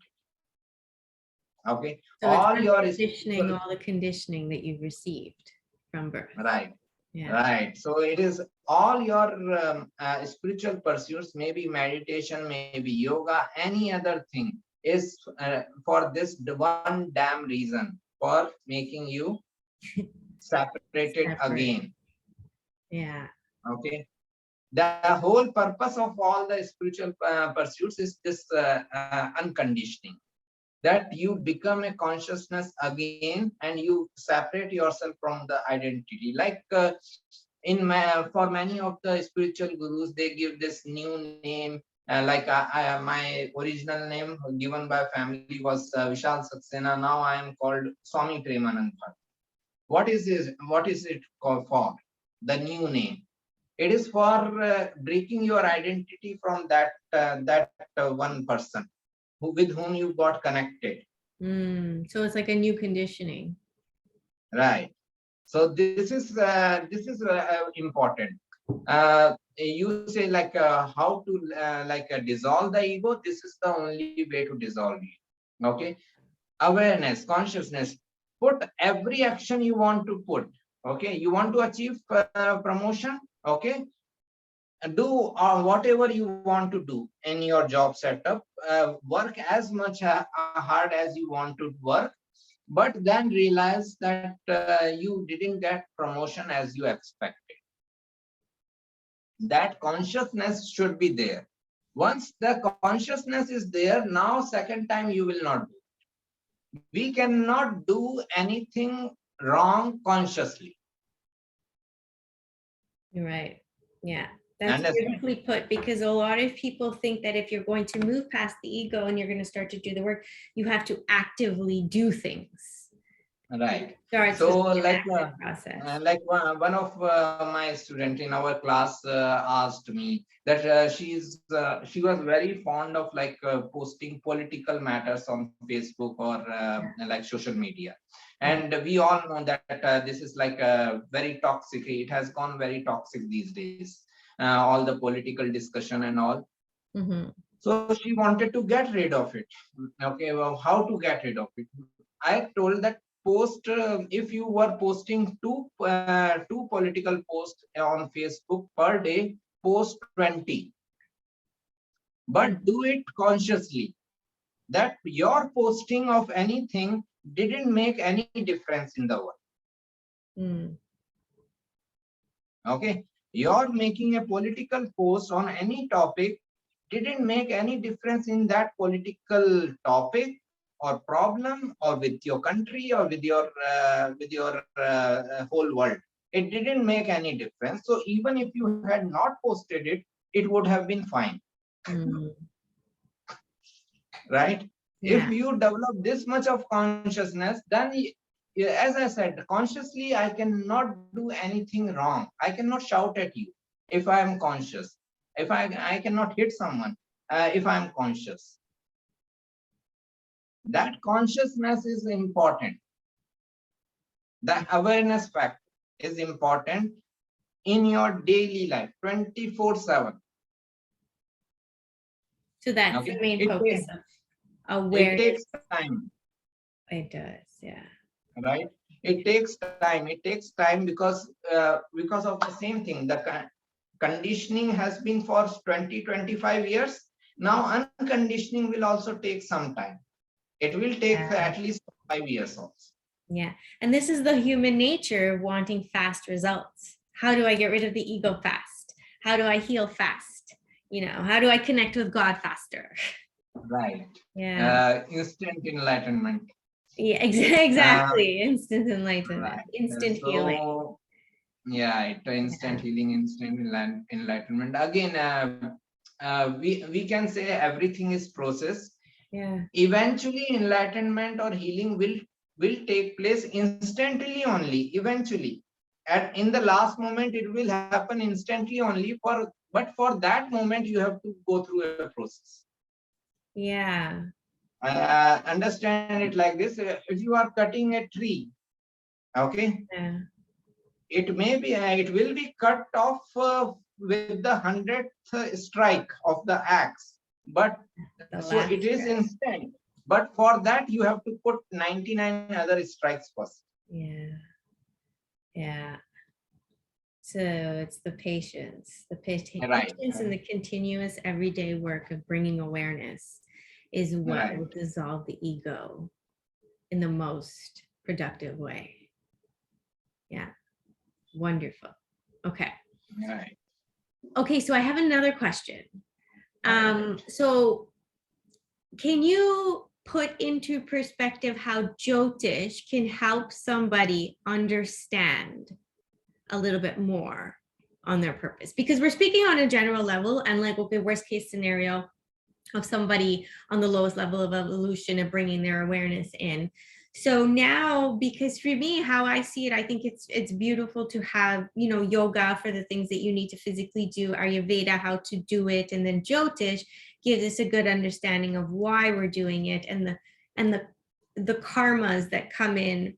Okay, so all the conditioning that you've received from birth. Right. Right. So it is all your spiritual pursuits, maybe meditation, maybe yoga, any other thing, is for this one damn reason, for making you separated again. Yeah. Okay, the whole purpose of all the spiritual pursuits is this unconditioning, that you become a consciousness again and you separate yourself from the identity. Like for many of the spiritual gurus, they give this new name. My original name given by family was Vishal Saxena. Now I am called Swami Premanand Bharti. What is it called for? The new name. It is for breaking your identity from that one person with whom you got connected. So it's like a new conditioning. Right. So this is important. You say like how to dissolve the ego. This is the only way to dissolve it. Okay, awareness, consciousness. Put every action you want to put. Okay, you want to achieve promotion. Okay, do whatever you want to do in your job setup. Work as much hard as you want to work, but then realize that you didn't get promotion as you expected. That consciousness should be there. Once the consciousness is there, now second time you will not do. We cannot do anything wrong consciously. You're right. Yeah. That's Understand? beautifully put, because a lot of people think that if you're going to move past the ego and you're going to start to do the work, you have to actively do things. Right. Starts So with the like active process. like one of my student in our class asked me that she was very fond of posting political matters on Facebook or like social media, and we all know that this is like very toxic. It has gone very toxic these days, all the political discussion and all. Mm-hmm. So she wanted to get rid of it. Okay, well, how to get rid of it? I told that post if you were posting two political posts on Facebook per day, post 20, but do it consciously. That your posting of anything didn't make any difference in the world. Mm. Okay, you're making a political post on any topic didn't make any difference in that political topic or problem or with your country or with your whole world. It didn't make any difference. So even if you had not posted it, it would have been fine. Mm. Right? Yeah. If you develop this much of consciousness, then as I said, consciously I cannot do anything wrong. I cannot shout at you if I am conscious. If I cannot hit someone if I am conscious. That consciousness is important. The awareness factor is important in your daily life, 24/7. So that's Okay, the main focus of it awareness. takes time. It does, yeah. Right? It takes time. It takes time because of the same thing. The conditioning has been for 20-25 years. Now unconditioning will also take some time. It will take Yeah. at least 5 years also. Yeah. And this is the human nature of wanting fast results. How do I get rid of the ego fast? How do I heal fast? You know, how do I connect with God faster? Right. Yeah. Instant enlightenment. Yeah, exactly. Instant enlightenment, Right. instant healing. So, yeah, instant healing, instant enlightenment. Again, we can say everything is process. Yeah. Eventually, enlightenment or healing will take place instantly only. Eventually, in the last moment, it will happen instantly only. But for that moment, you have to go through a process. Yeah. Understand it like this: if you are cutting a tree, okay, Yeah. it will be cut off with the 100th strike of the axe, but The so last it is strike. instant. But for that, you have to put 99 other strikes first. Yeah. Yeah. So it's the patience, Right. patience and the continuous everyday work of bringing awareness is what Right. will dissolve the ego in the most productive way. Yeah. Wonderful. Okay. Right. Okay. So I have another question. So can you put into perspective how Jyotish can help somebody understand a little bit more on their purpose? Because we're speaking on a general level and like, okay, worst case scenario of somebody on the lowest level of evolution and bringing their awareness in. So now, because for me, how I see it, I think it's beautiful to have, you know, yoga for the things that you need to physically do, Ayurveda, how to do it, and then Jyotish gives us a good understanding of why we're doing it and the karmas that come in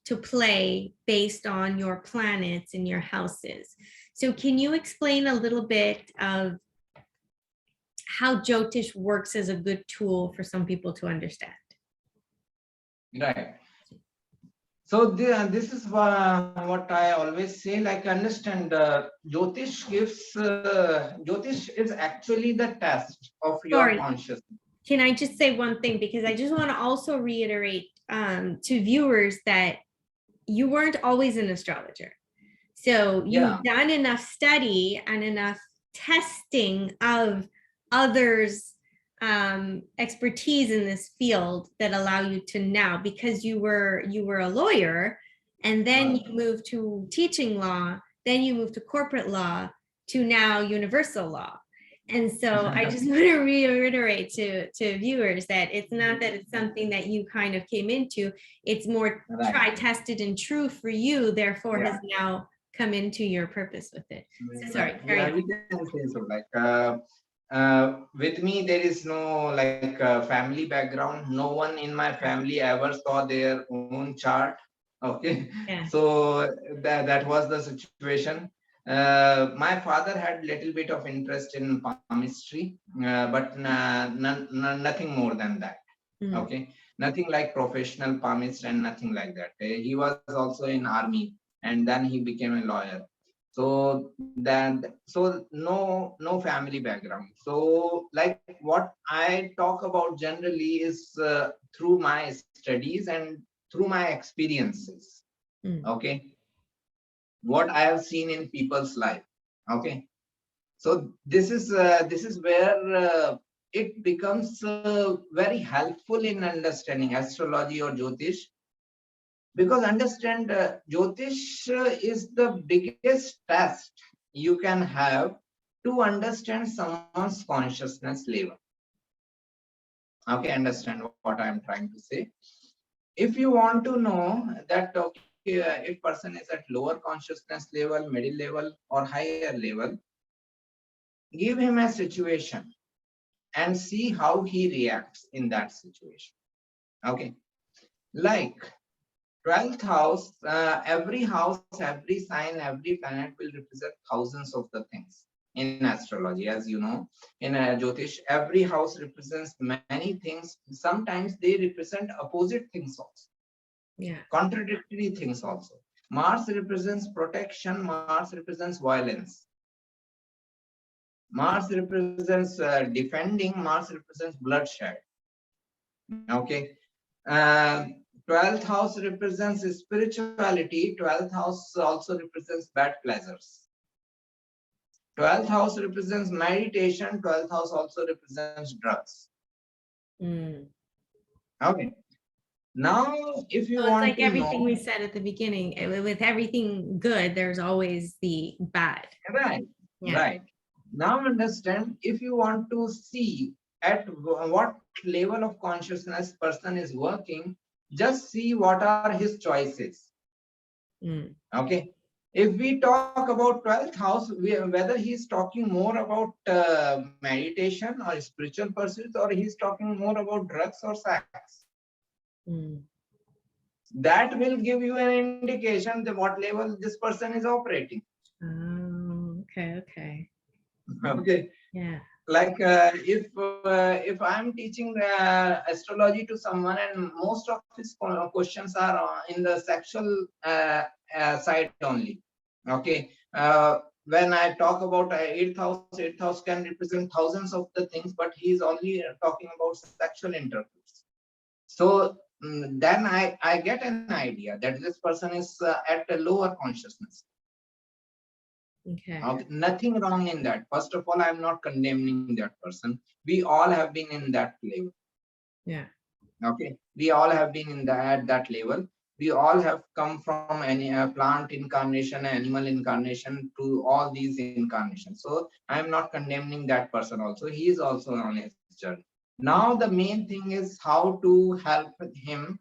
to play based on your planets and your houses. So can you explain a little bit of how Jyotish works as a good tool for some people to understand? Right. So this is what I always say, like understand Jyotish Jyotish is actually the test of your Sorry, consciousness. can I just say one thing? Because I just want to also reiterate to viewers that you weren't always an astrologer. So you've done enough study and enough testing of others' expertise in this field that allow you to now, because you were a lawyer, and then you moved to teaching law, then you moved to corporate law, to now universal law. And so I just want to reiterate to viewers that it's not that it's something that you kind of came into, it's more try, tested, and true for you, therefore has now come into your purpose with it. So sorry. We can say so. Like with me, there is no like family background. No one in my family ever saw their own chart. Okay, so that was the situation. My father had little bit of interest in palmistry, but nothing more than that. Okay, nothing like professional palmist and nothing like that. He was also in army, and then he became a lawyer. So no family background. So like what I talk about generally is through my studies and through my experiences. Okay, what I have seen in people's life. Okay, so this is where it becomes very helpful in understanding astrology or Jyotish, because understand Jyotish is the biggest test you can have to understand someone's consciousness level. Okay, understand what I am trying to say. If you want to know that okay, if person is at lower consciousness level, middle level, or higher level, give him a situation and see how he reacts in that situation. Okay, like 12th house, every house, every sign, every planet will represent thousands of the things in astrology. As you know, in Jyotish, every house represents many things. Sometimes they represent opposite things also. Contradictory things also. Mars represents protection, Mars represents violence. Mars represents defending, Mars represents bloodshed. Okay. 12th house represents spirituality, 12th house also represents bad pleasures. 12th house represents meditation, 12th house also represents drugs. Okay. Now, if you want like to everything know, we said at the beginning, with everything good, there's always the bad. Right. Right. Now understand, if you want to see at what level of consciousness person is working, just see what are his choices. Okay. If we talk about 12th house, whether he's talking more about meditation or spiritual pursuits, or he's talking more about drugs or sex, that will give you an indication that what level this person is operating. Okay. Okay. Like if I'm teaching astrology to someone and most of his questions are in the sexual side only. Okay. When I talk about 8th house can represent thousands of the things, but he's only talking about sexual intercourse. So then I get an idea that this person is at a lower consciousness. Okay, nothing wrong in that. First of all, I'm not condemning that person. We all have been in that level. Okay, we all have been in at that level. We all have come from any plant incarnation, animal incarnation to all these incarnations. So I'm not condemning that person also. He is also on his journey. Now the main thing is how to help him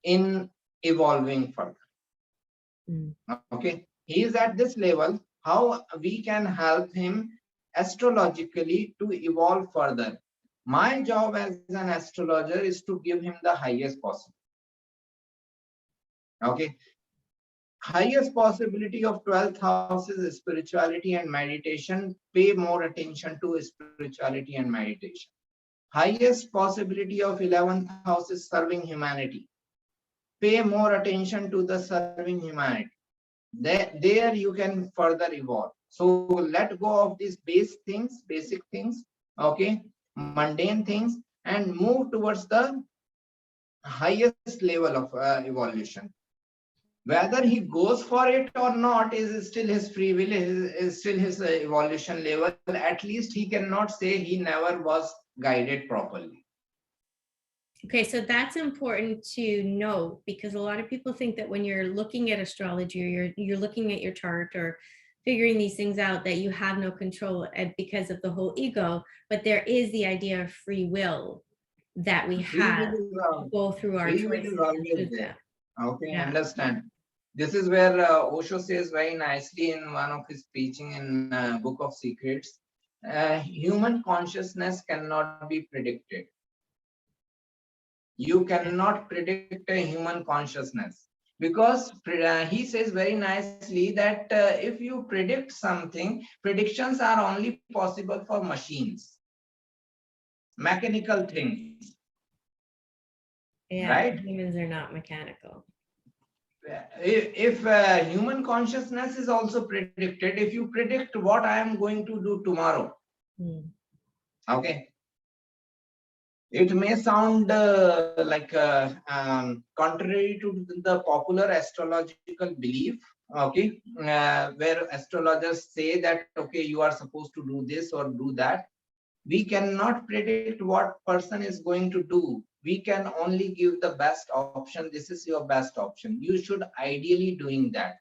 in evolving further. Okay, he is at this level. How we can help him astrologically to evolve further. My job as an astrologer is to give him the highest possible. Okay. Highest possibility of 12th house is spirituality and meditation. Pay more attention to spirituality and meditation. Highest possibility of 11th house is serving humanity. Pay more attention to the serving humanity. There you can further evolve. So let go of these basic things, okay, mundane things, and move towards the highest level of evolution. Whether he goes for it or not is still his free will, is still his evolution level. At least he cannot say he never was guided properly. Okay, so that's important to know, because a lot of people think that when you're looking at astrology, or you're looking at your chart or figuring these things out, that you have no control because of the whole ego. But there is the idea of free will that we Free have will to go through our free will choices is and always choose there. them. Okay, Yeah. understand. This is where Osho says very nicely in one of his teaching in Book of Secrets, human consciousness cannot be predicted. You cannot predict a human consciousness, because he says very nicely that if you predict something, predictions are only possible for machines, mechanical things, Yeah, right? humans are not mechanical. If human consciousness is also predicted, if you predict what I am going to do tomorrow, okay, it may sound like contrary to the popular astrological belief, okay, where astrologers say that, okay, you are supposed to do this or do that. We cannot predict what person is going to do. We can only give the best option. This is your best option. You should ideally doing that.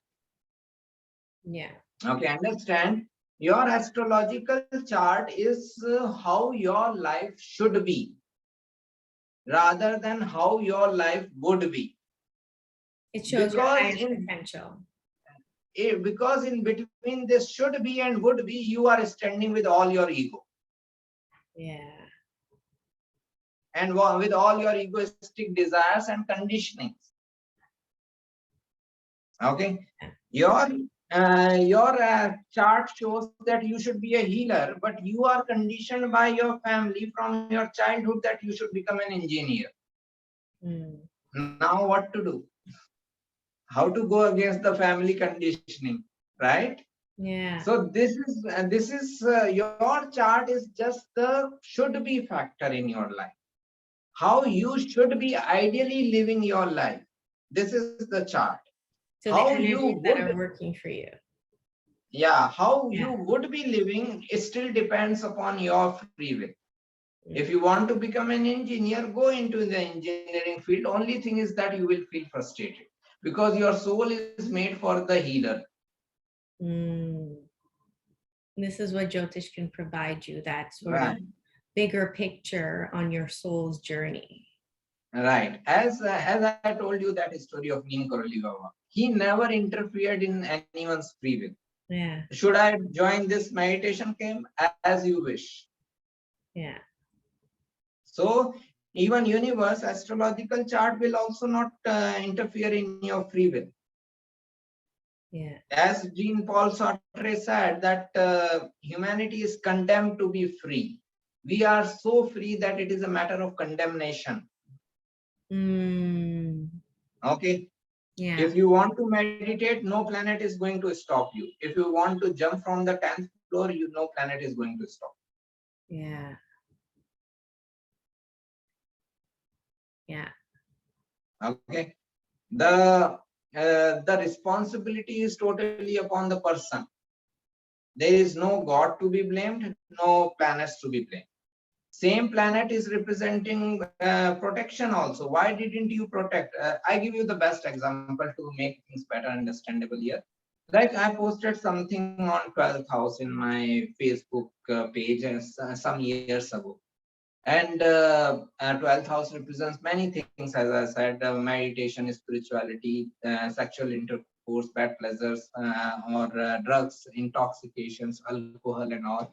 Yeah. Okay, understand? Your astrological chart is how your life should be, rather than how your life would be. It shows your Because highest potential. Because in between this should be and would be, you are standing with all your ego. Yeah. And with all your egoistic desires and conditionings. Okay, your chart shows that you should be a healer, but you are conditioned by your family from your childhood that you should become an engineer. Now what to do? How to go against the family conditioning, right? Yeah. So this is your chart is just the should be factor in your life. How you should be ideally living your life. This is the chart. So How the you energies that would, are working for you. yeah, how you would be living, it still depends upon your free will. If you want to become an engineer, go into the engineering field. Only thing is that you will feel frustrated, because your soul is made for the healer. This is what Jyotish can provide you, that sort of bigger picture on your soul's journey. Right. As I told you that story of Neem Karoli Baba, he never interfered in anyone's free will. Yeah. Should I join this meditation camp? As you wish. Yeah. So even universe astrological chart will also not interfere in your free will. Yeah. As Jean-Paul Sartre said that humanity is condemned to be free. We are so free that it is a matter of condemnation. Okay. Yeah. If you want to meditate, no planet is going to stop you. If you want to jump from the 10th floor, no planet is going to stop. Yeah. Yeah. Okay. The responsibility is totally upon the person. There is no God to be blamed, no planets to be blamed. Same planet is representing protection also. Why didn't you protect? I give you the best example to make things better understandable here. Like I posted something on 12th house in my Facebook page some years ago. And 12th house represents many things, as I said, meditation, spirituality, sexual intercourse, bad pleasures, or drugs, intoxications, alcohol, and all.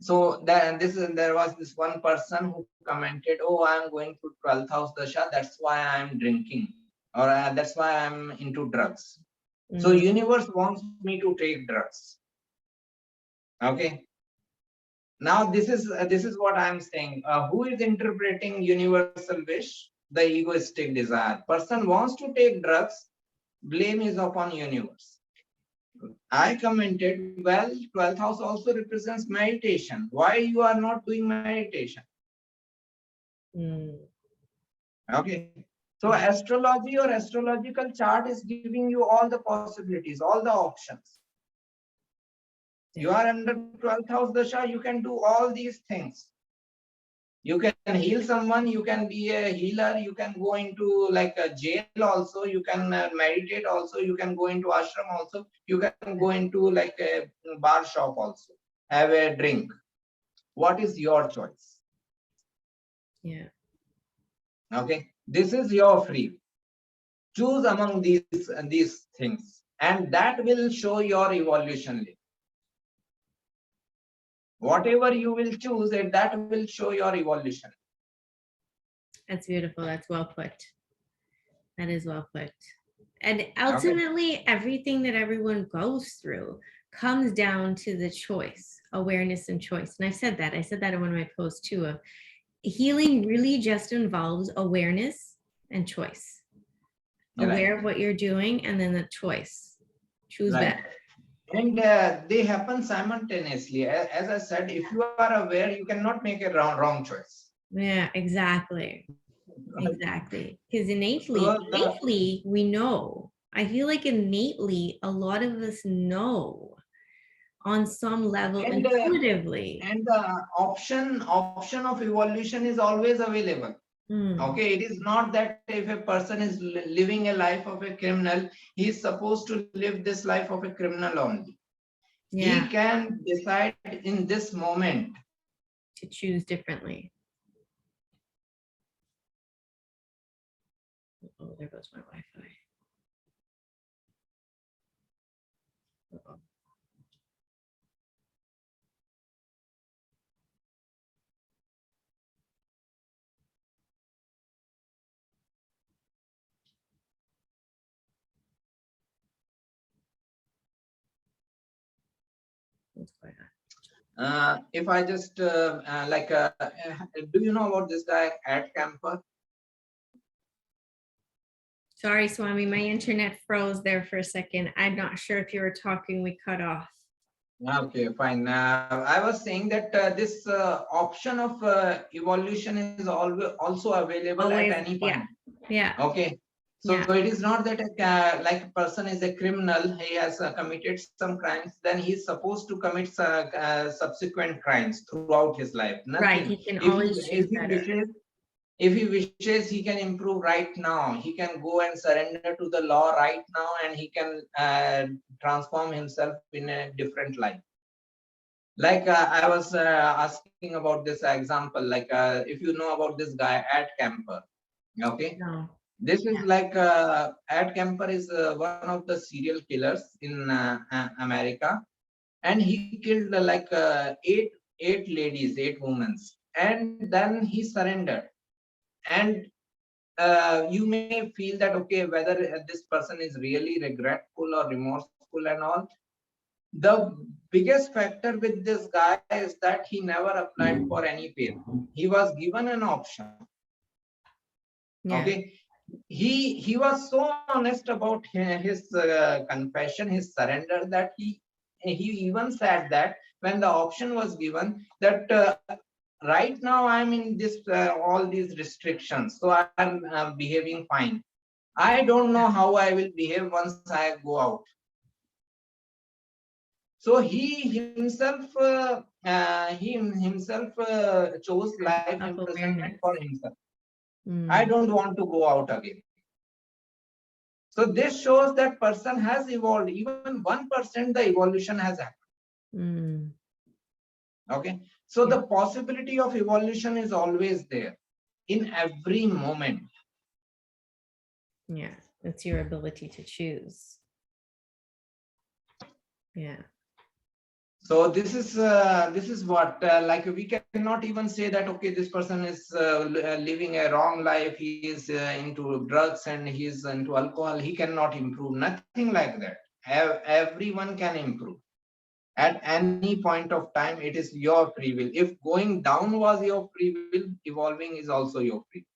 So there was this one person who commented, "Oh, I'm going through 12th house dasha. That's why I'm drinking." or that's why I'm into drugs. So universe wants me to take drugs. Okay. Now this is what I'm saying. Who is interpreting universal wish? The egoistic desire. Person wants to take drugs. Blame is upon universe. I commented, well, 12th house also represents meditation. Why you are not doing meditation? Okay. So astrology or astrological chart is giving you all the possibilities, all the options. You are under 12th house dasha, you can do all these things. You can heal someone, you can be a healer, you can go into like a jail also, you can meditate also, you can go into ashram also, you can go into like a bar shop also, have a drink. What is your choice? Yeah. Okay, this is your free. Choose among these things, and that will show your evolution. Whatever you will choose, that will show your evolution. That's beautiful. That's well put. That is well put. And ultimately, everything that everyone goes through comes down to the choice, awareness and choice. And I said that in one of my posts too, of healing really just involves awareness and choice. Aware of what you're doing, and then the choice. Choose better. And they happen simultaneously. As I said, if you are aware, you cannot make a wrong choice. Yeah, exactly. Exactly. Because innately, we know. I feel like innately, a lot of us know on some level intuitively. And the option of evolution is always available. Okay, it is not that if a person is living a life of a criminal, he is supposed to live this life of a criminal only. He can decide in this moment to choose differently. Oh, there goes my Wi-Fi. Uh-oh. if I just do you know about this guy Ed Camper? Sorry, Swami, my internet froze there for a second. I'm not sure if you were talking, we cut off. Okay, fine. I was saying that this option of evolution is always also available at any point. Yeah. Okay. So it is not that like a person is a criminal, he has committed some crimes, then he's supposed to commit subsequent crimes throughout his life. Nothing. Right, he can always choose better. If he wishes, he can improve right now. He can go and surrender to the law right now, and he can transform himself in a different life. Like I was asking about this example, like if you know about this guy, Ed Camper. Okay. No. This is like Ed Camper is one of the serial killers in America, and he killed eight ladies, 8 women, and then he surrendered. And you may feel that, okay, whether this person is really regretful or remorseful and all. The biggest factor with this guy is that he never applied for any faith. He was given an option. Okay, he was so honest about his confession, his surrender, that he even said that when the option was given, that right now I'm in this all these restrictions, so I'm behaving fine. I don't know how I will behave once I go out. So he himself chose life imprisonment for himself. I don't want to go out again. So this shows that person has evolved. Even 1%, the evolution has happened. Okay. So the possibility of evolution is always there in every moment. Yeah, it's your ability to choose. Yeah. So this is what like we cannot even say that okay, this person is living a wrong life. He is into drugs and he is into alcohol. He cannot improve. Nothing like that. Everyone can improve at any point of time. It is your free will. If going down was your free will, evolving is also your free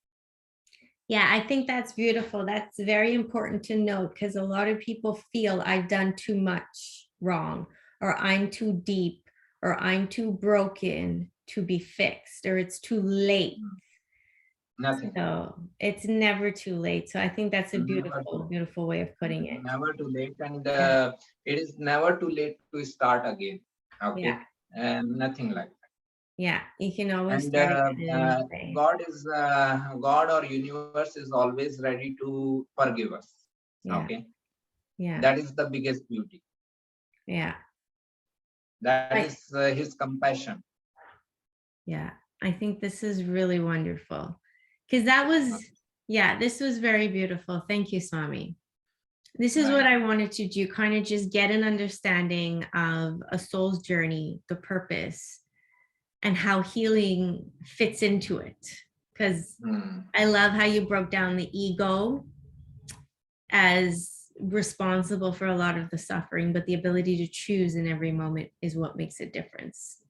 Yeah, I think that's beautiful. That's very important to note because a lot of people feel I've done too much wrong, or I'm too deep, or I'm too broken to be fixed, or it's too late. will. Nothing. So it's never too late. So I think that's a Never beautiful, too. beautiful way of putting it. Never too late, and Yeah. it is never too late to start again. Yeah. Okay, nothing like that. Yeah. You can always And start again in a new way. God or universe is always ready to forgive us. Yeah. Okay, Yeah. that is the biggest beauty. Yeah. That is I, His compassion. yeah. I think this is really wonderful because that was, yeah, this was very beautiful. Thank you, Swami. This is what Right. I wanted to do, kind of just get an understanding of a soul's journey, the purpose, and how healing fits into it. Because Hmm. I love how you broke down the ego as responsible for a lot of the suffering, but the ability to choose in every moment is what makes a difference.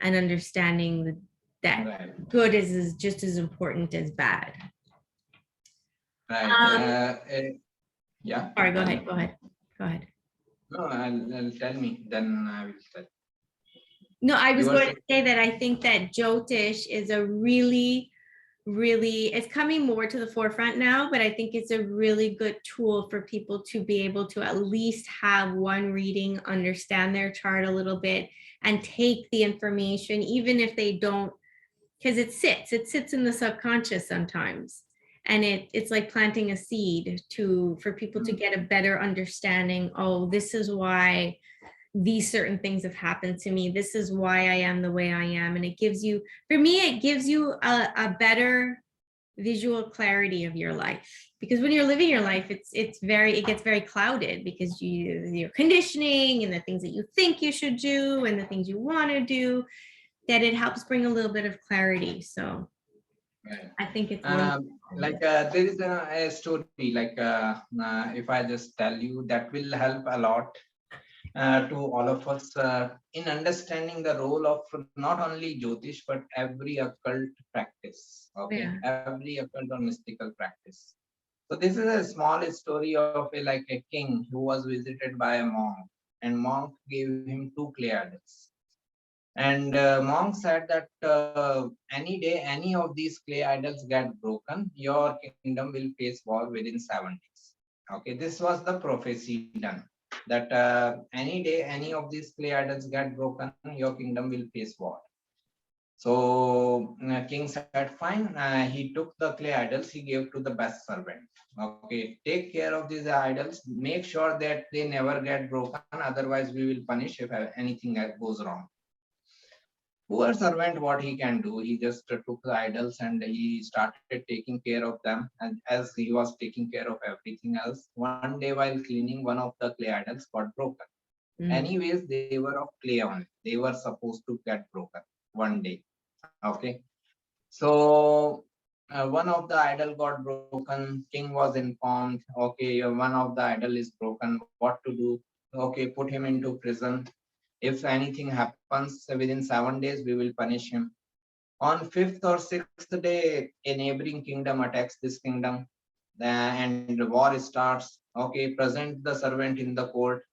And understanding that Right. good is just as important as bad. Right. Um, Yeah. sorry, go Tell ahead, me. go ahead, go ahead. No, I'll tell me. Then I will tell. No, I was You were going to saying. say that I think that Jyotish is a really, really, it's coming more to the forefront now, but I think it's a really good tool for people to be able to at least have one reading, understand their chart a little bit, and take the information, even if they don't, because it sits in the subconscious sometimes. And it's like planting a seed for people to Hmm. get a better understanding. Oh, this is why these certain things have happened to me. This is why I am the way I am. And it gives you, for me, it gives you a better visual clarity of your life. Because when you're living your life, it gets very clouded because your conditioning and the things that you think you should do and the things you want to do, that it helps bring a little bit of clarity. So Right. I think it's wonderful. Like there is a story like if I just tell you, that will help a lot to all of us in understanding the role of not only Jyotish but every occult practice. Okay, Yeah. every occult or mystical practice. So this is a small story of like a king who was visited by a monk, and monk gave him two clay idols. And monk said that any day any of these clay idols get broken, your kingdom will face war within 7 days. Okay, this was the prophecy done, that any day any of these clay idols get broken, your kingdom will face war. So king said, fine. He took the clay idols, he gave to the best servant. Okay, take care of these idols, make sure that they never get broken, otherwise we will punish if anything goes wrong. Poor servant, what he can do? He just took the idols and he started taking care of them. And as he was taking care of everything else, one day while cleaning, one of the clay idols got broken. Mm. Anyways, they were of clay only. They were supposed to get broken one day. Okay. So one of the idol got broken. King was informed. Okay, one of the idol is broken. What to do? Okay, put him into prison. If anything happens within 7 days, we will punish him. On fifth or sixth day, a neighboring kingdom attacks this kingdom, and the war starts. Okay, present the servant in the court.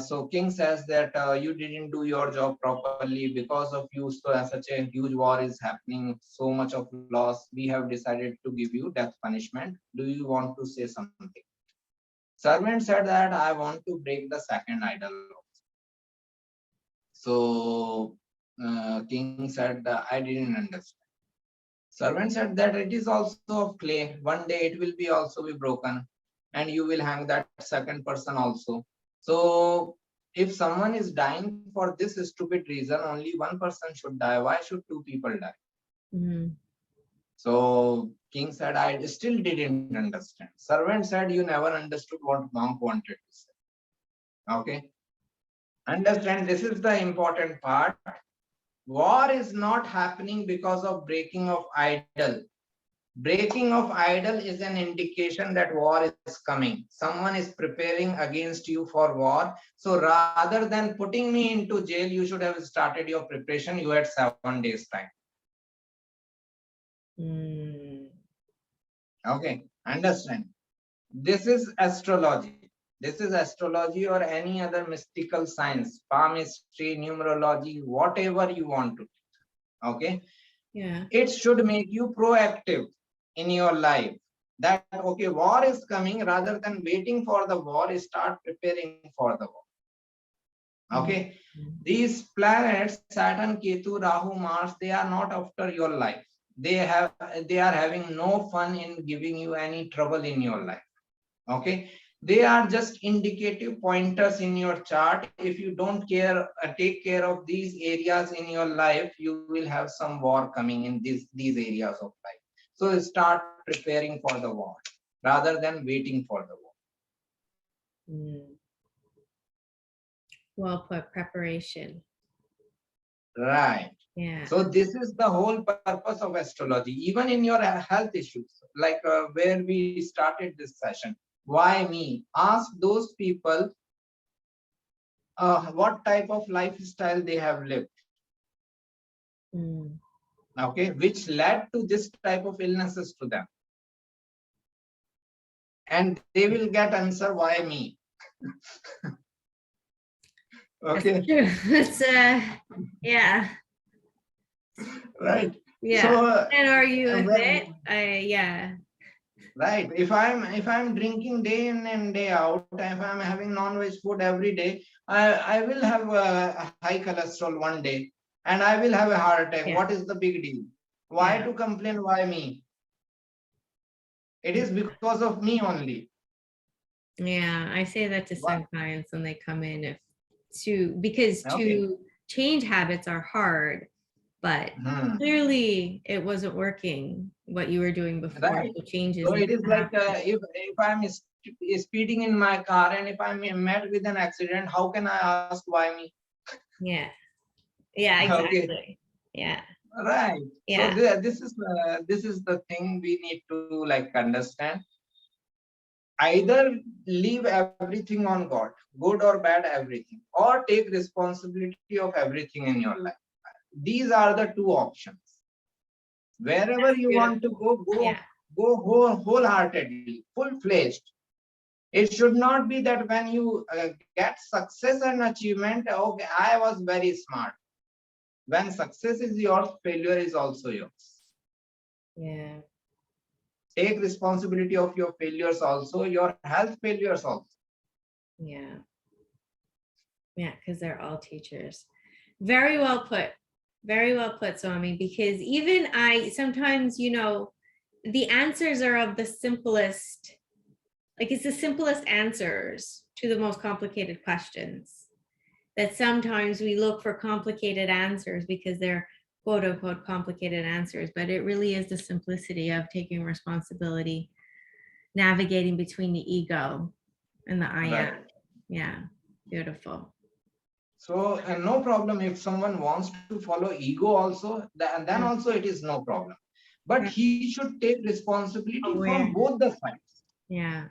So king says that you didn't do your job properly, because of you. So such a huge war is happening, so much of loss. We have decided to give you death punishment. Do you want to say something? Servant said that I want to break the second idol. So king said, I didn't understand. Servant said that it is also of clay. One day it will be also be broken, and you will hang that second person also. So if someone is dying for this stupid reason, only one person should die. Why should two people die? Mm. So king said, I still didn't understand. Servant said, you never understood what monk wanted to say. Okay. Understand, this is the important part. War is not happening because of breaking of idol. Breaking of idol is an indication that war is coming. Someone is preparing against you for war. So rather than putting me into jail, you should have started your preparation. You had 7 days time. Okay, understand. This is astrology. This is astrology or any other mystical science, palmistry, numerology, whatever you want to. Okay. Yeah. It should make you proactive in your life. That, okay, war is coming, rather than waiting for the war, start preparing for the war. Okay. These planets, Saturn, Ketu, Rahu, Mars, they are not after your life. They are having no fun in giving you any trouble in your life. Okay. They are just indicative pointers in your chart. If you don't take care of these areas in your life, you will have some war coming in these areas of life. So start preparing for the war rather than waiting for the war. Well put, preparation. Right. Yeah. So this is the whole purpose of astrology. Even in your health issues, like where we started this session. Why me? Ask those people what type of lifestyle they have lived. Okay, which led to this type of illnesses to them. And they will get answer, why me? Okay. That's true. It's yeah. Right. Yeah. So and are you with it? Yeah. Right. If I'm drinking day in and day out, if I'm having non-veg food every day, I will have a high cholesterol one day, and I will have a heart attack. Yeah. What is the big deal? Why to complain? Why me? It is because of me only. Yeah, I say that to some clients when they come in, because to change habits are hard, but clearly it wasn't working what you were doing before. Right. So changes. So it is like if I'm speeding in my car and if I'm met with an accident, how can I ask why me? Yeah. Yeah, exactly. Okay. Yeah. Right. Yeah. So this is the thing we need to like understand. Either leave everything on God, good or bad, everything, or take responsibility of everything in your life. These are the two options. Wherever you want to go wholeheartedly, full-fledged. It should not be that when you get success and achievement, okay, I was very smart. When success is yours, failure is also yours. Yeah. Take responsibility of your failures also, your health failures also. Yeah. Yeah, because they're all teachers. Very well put. Very well put, Swami, because even I sometimes, the answers are of the simplest, like it's the simplest answers to the most complicated questions. That sometimes we look for complicated answers because they're quote unquote complicated answers, but it really is the simplicity of taking responsibility, navigating between the ego and the I am. Yeah, beautiful. So no problem if someone wants to follow ego also, then also it is no problem. But he should take responsibility from both the sides. Yeah.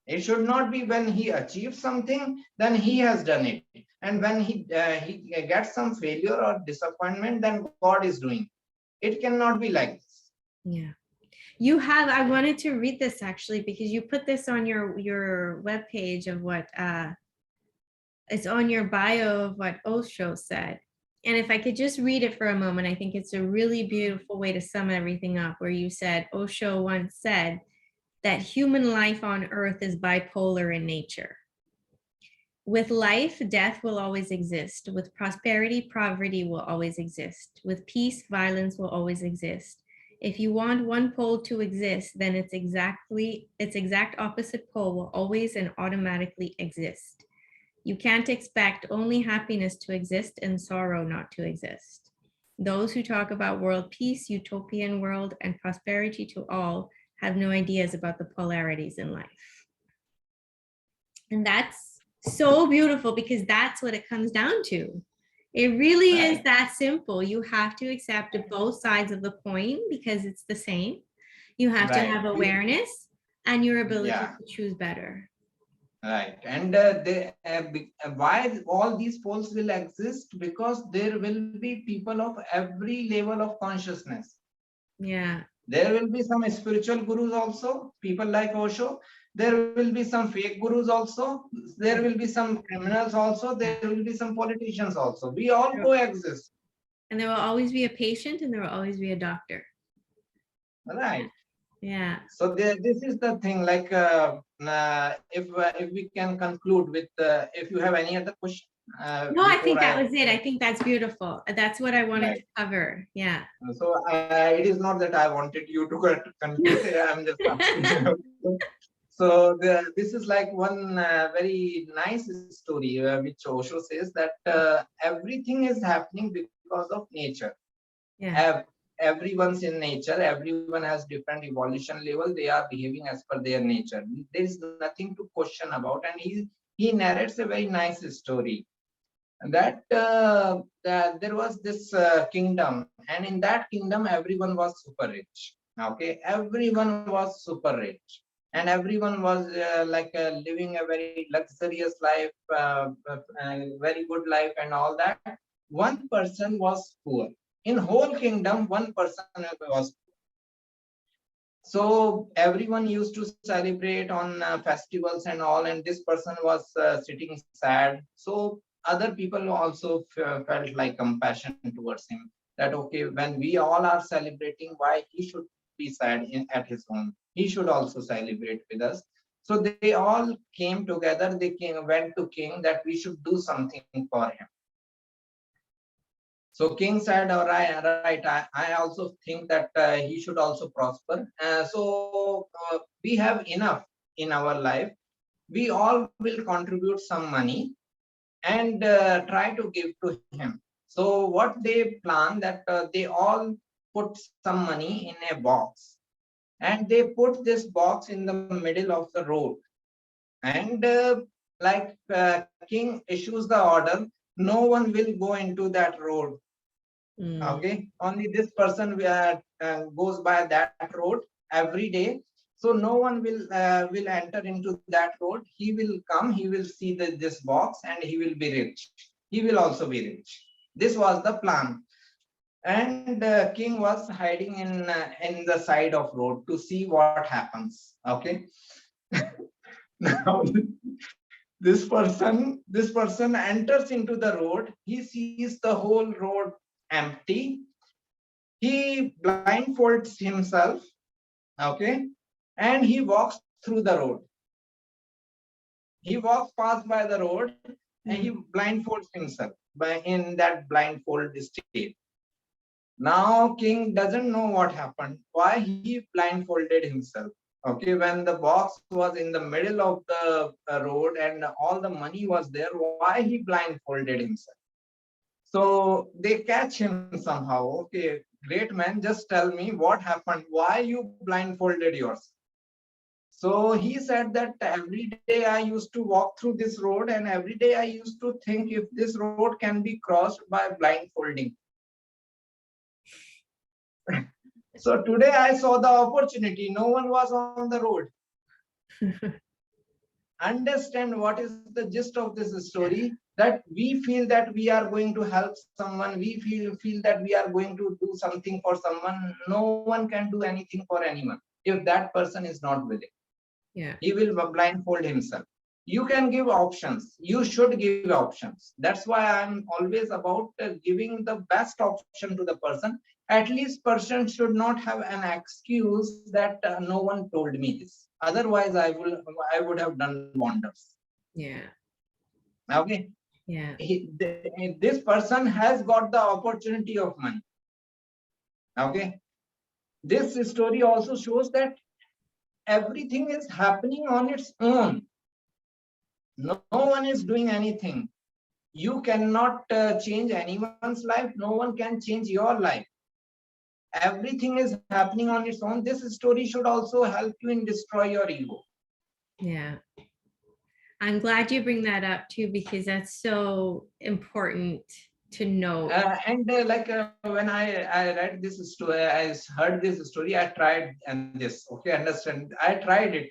It should not be when he achieves something, then he has done it. And when he gets some failure or disappointment, then God is doing. It cannot be like this. Yeah. I wanted to read this actually, because you put this on your webpage of what, it's on your bio of what OSHO said. And if I could just read it for a moment, I think it's a really beautiful way to sum everything up, where you said, OSHO once said that human life on earth is bipolar in nature. With life, death will always exist. With prosperity, poverty will always exist. With peace, violence will always exist. If you want one pole to exist, then its exact opposite pole will always and automatically exist. You can't expect only happiness to exist and sorrow not to exist. Those who talk about world peace, utopian world, and prosperity to all have no ideas about the polarities in life. And that's So beautiful, because that's what it comes down to. It really is Right. that simple. You have to accept both sides of the coin because it's the same. You have to Right. have awareness and your ability Yeah. to choose better. Right. And why all these poles will exist? Because there will be people of every level of consciousness. Yeah. There will be some spiritual gurus also, people like Osho. There will be some fake gurus also. There will be some criminals also. There will be some politicians also. We all coexist. And there will always be a patient and there will always be a doctor. Right. Yeah. So this is the thing. Like, if we can conclude with, if you have any other question No, I before think that I. was it. I think that's beautiful. That's what I wanted Right. to cover. Yeah. So it is not that I wanted you to conclude. I'm just asking. So this is like one very nice story which Osho says that everything is happening because of nature. Yeah. Everyone's in nature. Everyone has different evolution level. They are behaving as per their nature. There is nothing to question about. And he narrates a very nice story that there was this kingdom, and in that kingdom everyone was super rich. Okay, everyone was super rich, and everyone was living a very luxurious life, very good life and all that. One person was poor. In whole kingdom, one person was poor. So everyone used to celebrate on festivals and all, and this person was sitting sad. So other people also felt like compassion towards him. That okay, when we all are celebrating, why he should be sad at his home? He should also celebrate with us. So they all came together. They went to king that we should do something for him. So king said, all right, I also think that he should also prosper. We have enough in our life. We all will contribute some money and try to give to him. So what they plan that they all put some money in a box, and they put this box in the middle of the road. And king issues the order, no one will go into that road. Okay, only this person goes by that road every day. So no one will enter into that road. He will come, he will see this box, and he will be rich. He will also be rich. This was the plan. And king was hiding in the side of road to see what happens. Okay. Now this person enters into the road. He sees the whole road empty. He blindfolds himself, okay, and he walks through the road. He walks past by the road, and he blindfolds himself by in that blindfold state. Now king doesn't know what happened, why he blindfolded himself. Okay, when the box was in the middle of the road and all the money was there, why he blindfolded himself? So they catch him somehow. Okay, great man, just tell me what happened. Why you blindfolded yourself? So he said that every day I used to walk through this road, and every day I used to think if this road can be crossed by blindfolding. So today I saw the opportunity. No one was on the road. Understand what is the gist of this story? That we feel that we are going to help someone. We feel that we are going to do something for someone. No one can do anything for anyone if that person is not willing. Yeah. He will blindfold himself. You can give options. You should give options. That's why I'm always about giving the best option to the person. At least person should not have an excuse that no one told me this. Otherwise, I would have done wonders. Yeah. Okay. Yeah. This person has got the opportunity of money. Okay. This story also shows that everything is happening on its own. No one is doing anything. You cannot change anyone's life. No one can change your life. Everything is happening on its own. This story should also help you in destroy your ego. Yeah. I'm glad you bring that up too, because that's so important to know. When I read this story, I heard this story, I tried and this, okay, understand, I tried it,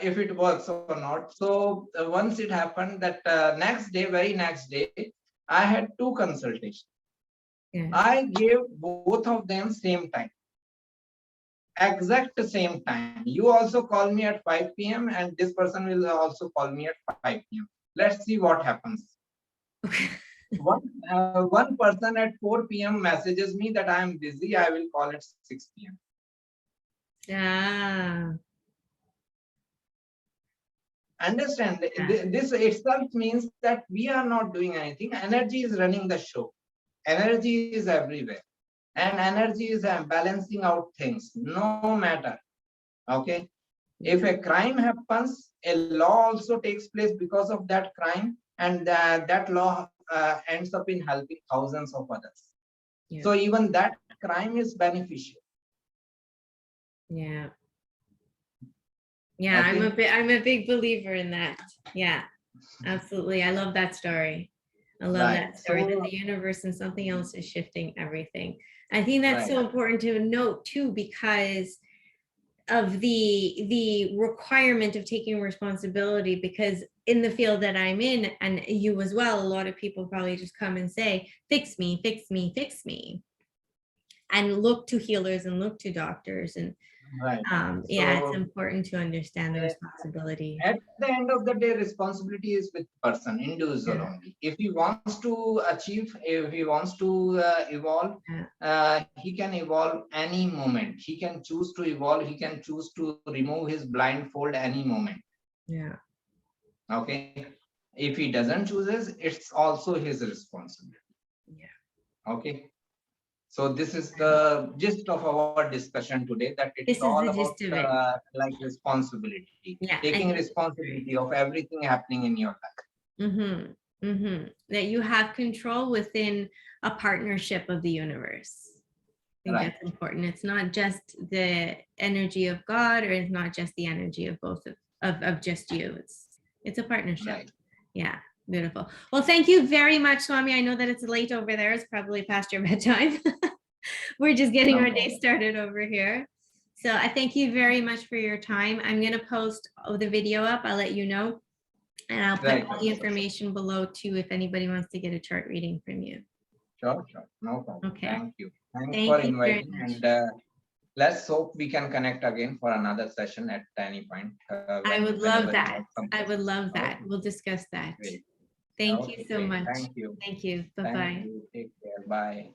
if it works or not. So once it happened that very next day, I had 2 consultations. Yeah. I gave both of them same time, exact same time. You also call me at 5 p.m. and this person will also call me at 5 p.m. Let's see what happens. One person at 4 p.m. messages me that I am busy, I will call at 6 p.m. Yeah. Understand, Yeah. this itself means that we are not doing anything. Energy is running the show. Energy is everywhere. And energy is balancing out things, no matter. Okay. If a crime happens, a law also takes place because of that crime, and that law ends up in helping thousands of others. Yeah. So even that crime is beneficial. Yeah. Yeah, Okay. I'm a big believer in that. Yeah, absolutely. I love that story. I love that story that the universe and something else is shifting everything. I think that's so important to note too, because of the requirement of taking responsibility, because in the field that I'm in, and you as well, a lot of people probably just come and say, fix me, fix me, fix me, and look to healers and look to doctors. And yeah, it's important to understand the responsibility. At the end of the day, responsibility is with person, individual only. If he wants to achieve, if he wants to evolve, he can evolve any moment. He can choose to evolve. He can choose to remove his blindfold any moment. Yeah. Okay. If he doesn't chooses, it's also his responsibility. Yeah. Okay. So this is the gist of our discussion today, that it's all about like responsibility, taking responsibility of everything happening in your life. That you have control within a partnership of the universe. I think that's important. It's not just the energy of God, or it's not just the energy of both of just you. It's a partnership. Yeah. Beautiful. Well, thank you very much, Swami. I know that it's late over there. It's probably past your bedtime. We're just getting our day started over here. So I thank you very much for your time. I'm going to post the video up. I'll let you know. And I'll put all the information below too, if anybody wants to get a chart reading from you. Sure. No problem. Okay. Thank you. Thanks for inviting. And let's hope we can connect again for another session at any point. I would love that. I would love that. We'll discuss that. Great. Thank you so much. Thank you. Thank you. Bye-bye. Take care. Bye.